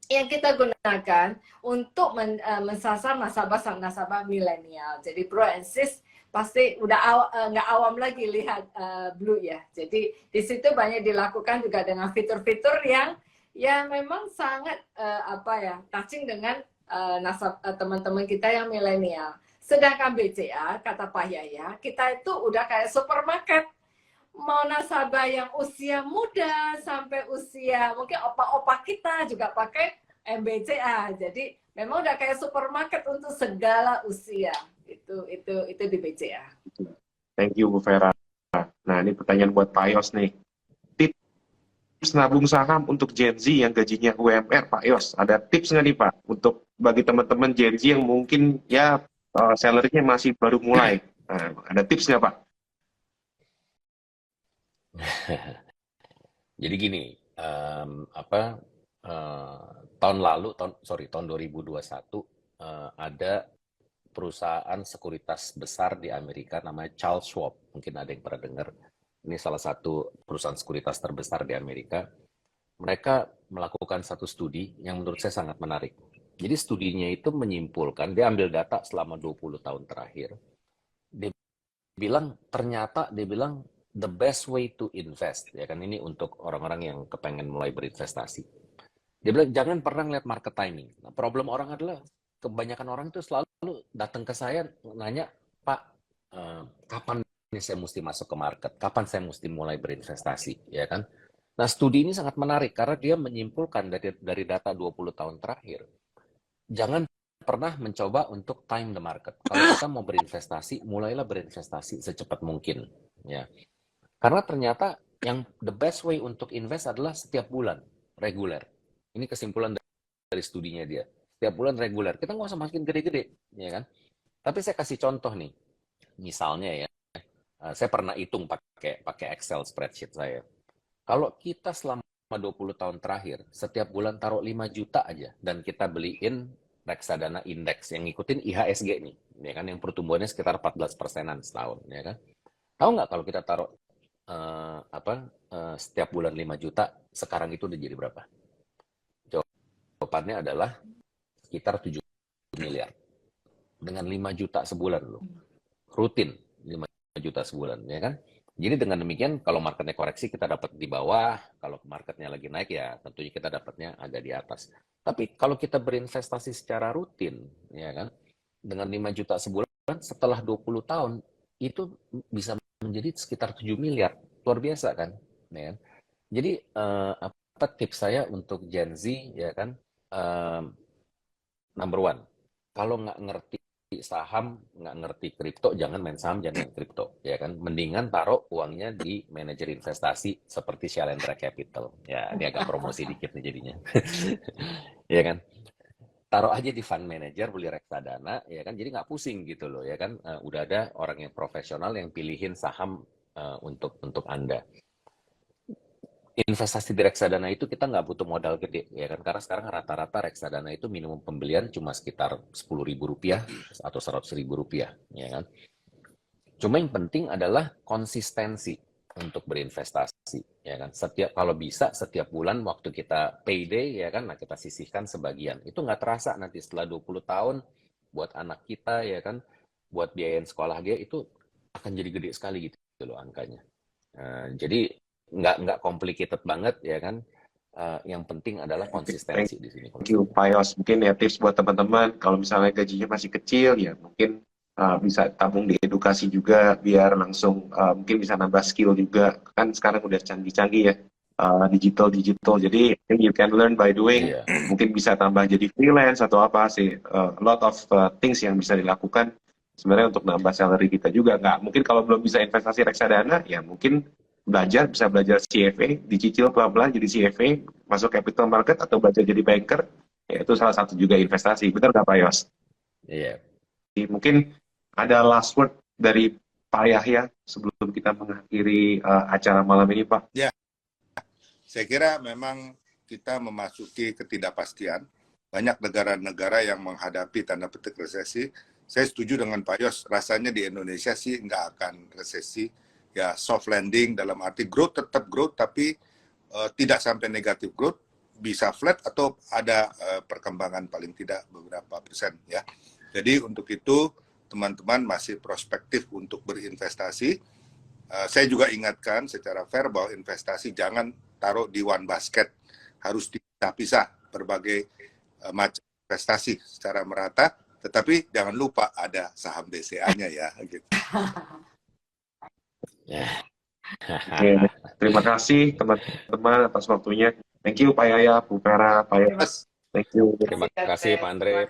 yang kita gunakan untuk mensasar nasabah milenial. Jadi Pro and Sis pasti udah nggak awam lagi lihat Blue ya. Jadi di situ banyak dilakukan juga dengan fitur-fitur yang memang sangat touching dengan teman-teman kita yang milenial. Sedangkan BCA, kata Pak Yaya, kita itu udah kayak supermarket. Mau nasabah yang usia muda sampai usia mungkin opa-opa kita juga pakai MBCA. Jadi memang udah kayak supermarket untuk segala usia. Itu di BCA. Thank you Bu Vera. Nah, ini pertanyaan buat Pak Yos nih. Tips nabung saham untuk Gen Z yang gajinya UMR, Pak Yos. Ada tips nggak nih Pak untuk bagi teman-teman Gen Z yang mungkin ya salary-nya masih baru mulai? Nah, ada tips nggak Pak? Jadi gini, tahun 2021 ada perusahaan sekuritas besar di Amerika namanya Charles Schwab. Mungkin ada yang pernah dengar. Ini salah satu perusahaan sekuritas terbesar di Amerika. Mereka melakukan satu studi yang menurut saya sangat menarik. Jadi studinya itu menyimpulkan, dia ambil data selama 20 tahun terakhir. Dia bilang the best way to invest, ya kan, ini untuk orang-orang yang kepengen mulai berinvestasi. Dia bilang jangan pernah lihat market timing. Nah, problem orang adalah kebanyakan orang itu selalu datang ke saya nanya, Pak, kapan ini saya mesti masuk ke market? Kapan saya mesti mulai berinvestasi? Ya kan? Nah, studi ini sangat menarik karena dia menyimpulkan dari data 20 tahun terakhir. Jangan pernah mencoba untuk time the market. Kalau kita mau berinvestasi, mulailah berinvestasi secepat mungkin. Ya. Karena ternyata yang the best way untuk invest adalah setiap bulan, reguler. Ini kesimpulan dari studinya dia. Setiap bulan reguler. Kita nggak usah makin gede-gede, ya kan? Tapi saya kasih contoh nih. Misalnya ya, saya pernah hitung pakai Excel spreadsheet saya. Kalau kita selama 20 tahun terakhir, setiap bulan taruh 5 juta aja, dan kita beliin reksadana indeks yang ngikutin IHSG nih, ya kan, yang pertumbuhannya sekitar 14%-an setahun, ya kan? Tahu nggak kalau kita taruh setiap bulan 5 juta, sekarang itu udah jadi berapa? Jawabannya adalah sekitar 7 miliar. dengan 5 juta sebulan loh. Rutin 5 juta sebulan, ya kan? Jadi dengan demikian kalau marketnya koreksi kita dapat di bawah, kalau marketnya lagi naik ya tentunya kita dapatnya agak di atas. Tapi kalau kita berinvestasi secara rutin, ya kan, dengan 5 juta sebulan setelah 20 tahun itu bisa menjadi sekitar 7 miliar. Luar biasa kan? Ya kan? Jadi apa tips saya untuk Gen Z, ya kan? Number one, kalau nggak ngerti saham, nggak ngerti kripto, jangan main saham, jangan main kripto, ya kan? Mendingan taruh uangnya di manajer investasi seperti Shalendra Capital. Ya, ini agak promosi dikit nih jadinya. Ya kan? Taruh aja di fund manager, beli reksadana, ya kan? Jadi nggak pusing gitu loh, ya kan? Udah ada orang yang profesional yang pilihin saham untuk Anda. Investasi di reksadana itu kita nggak butuh modal gede, ya kan? Karena sekarang rata-rata reksadana itu minimum pembelian cuma sekitar Rp10.000 atau Rp100.000, ya kan? Cuma yang penting adalah konsistensi untuk berinvestasi, ya kan? Kalau bisa setiap bulan waktu kita payday, ya kan? Nah, kita sisihkan sebagian. Itu nggak terasa nanti setelah 20 tahun buat anak kita, ya kan? Buat biayain sekolah dia itu akan jadi gede sekali gitu loh angkanya. Jadi nggak complicated banget, ya kan? Yang penting adalah konsistensi di sini. Thank you, Pak Yos. Mungkin ya tips buat teman-teman, kalau misalnya gajinya masih kecil, ya mungkin bisa tabung di edukasi juga, biar langsung mungkin bisa nambah skill juga. Kan sekarang udah canggih-canggih ya, digital. Jadi you can learn by doing. Iya. Mungkin bisa tambah jadi freelance atau apa sih. A lot of things yang bisa dilakukan sebenarnya untuk nambah salary kita juga. Nggak, mungkin kalau belum bisa investasi reksadana, ya mungkin bisa belajar CFA, dicicil pelan-pelan jadi CFA, masuk capital market atau belajar jadi banker, ya itu salah satu juga investasi. Benar nggak Pak Yos? Iya. Mungkin ada last word dari Pak Yahya sebelum kita mengakhiri acara malam ini, Pak. Ya, saya kira memang kita memasuki ketidakpastian. Banyak negara-negara yang menghadapi tanda petik resesi. Saya setuju dengan Pak Yos, rasanya di Indonesia sih nggak akan resesi. Ya soft landing dalam arti growth tetap growth, tapi tidak sampai negatif growth, bisa flat atau ada perkembangan paling tidak beberapa persen ya. Jadi untuk itu teman-teman masih prospektif untuk berinvestasi. Saya juga ingatkan secara fair bahwa investasi jangan taruh di one basket, harus dipisah-pisah berbagai macam investasi secara merata, tetapi jangan lupa ada saham BCA-nya ya gitu. Oke, terima kasih teman-teman atas waktunya. Thank you Pak Yahya, Bu Vera, Pak Yos. Thank you. Terima kasih Pak Andre.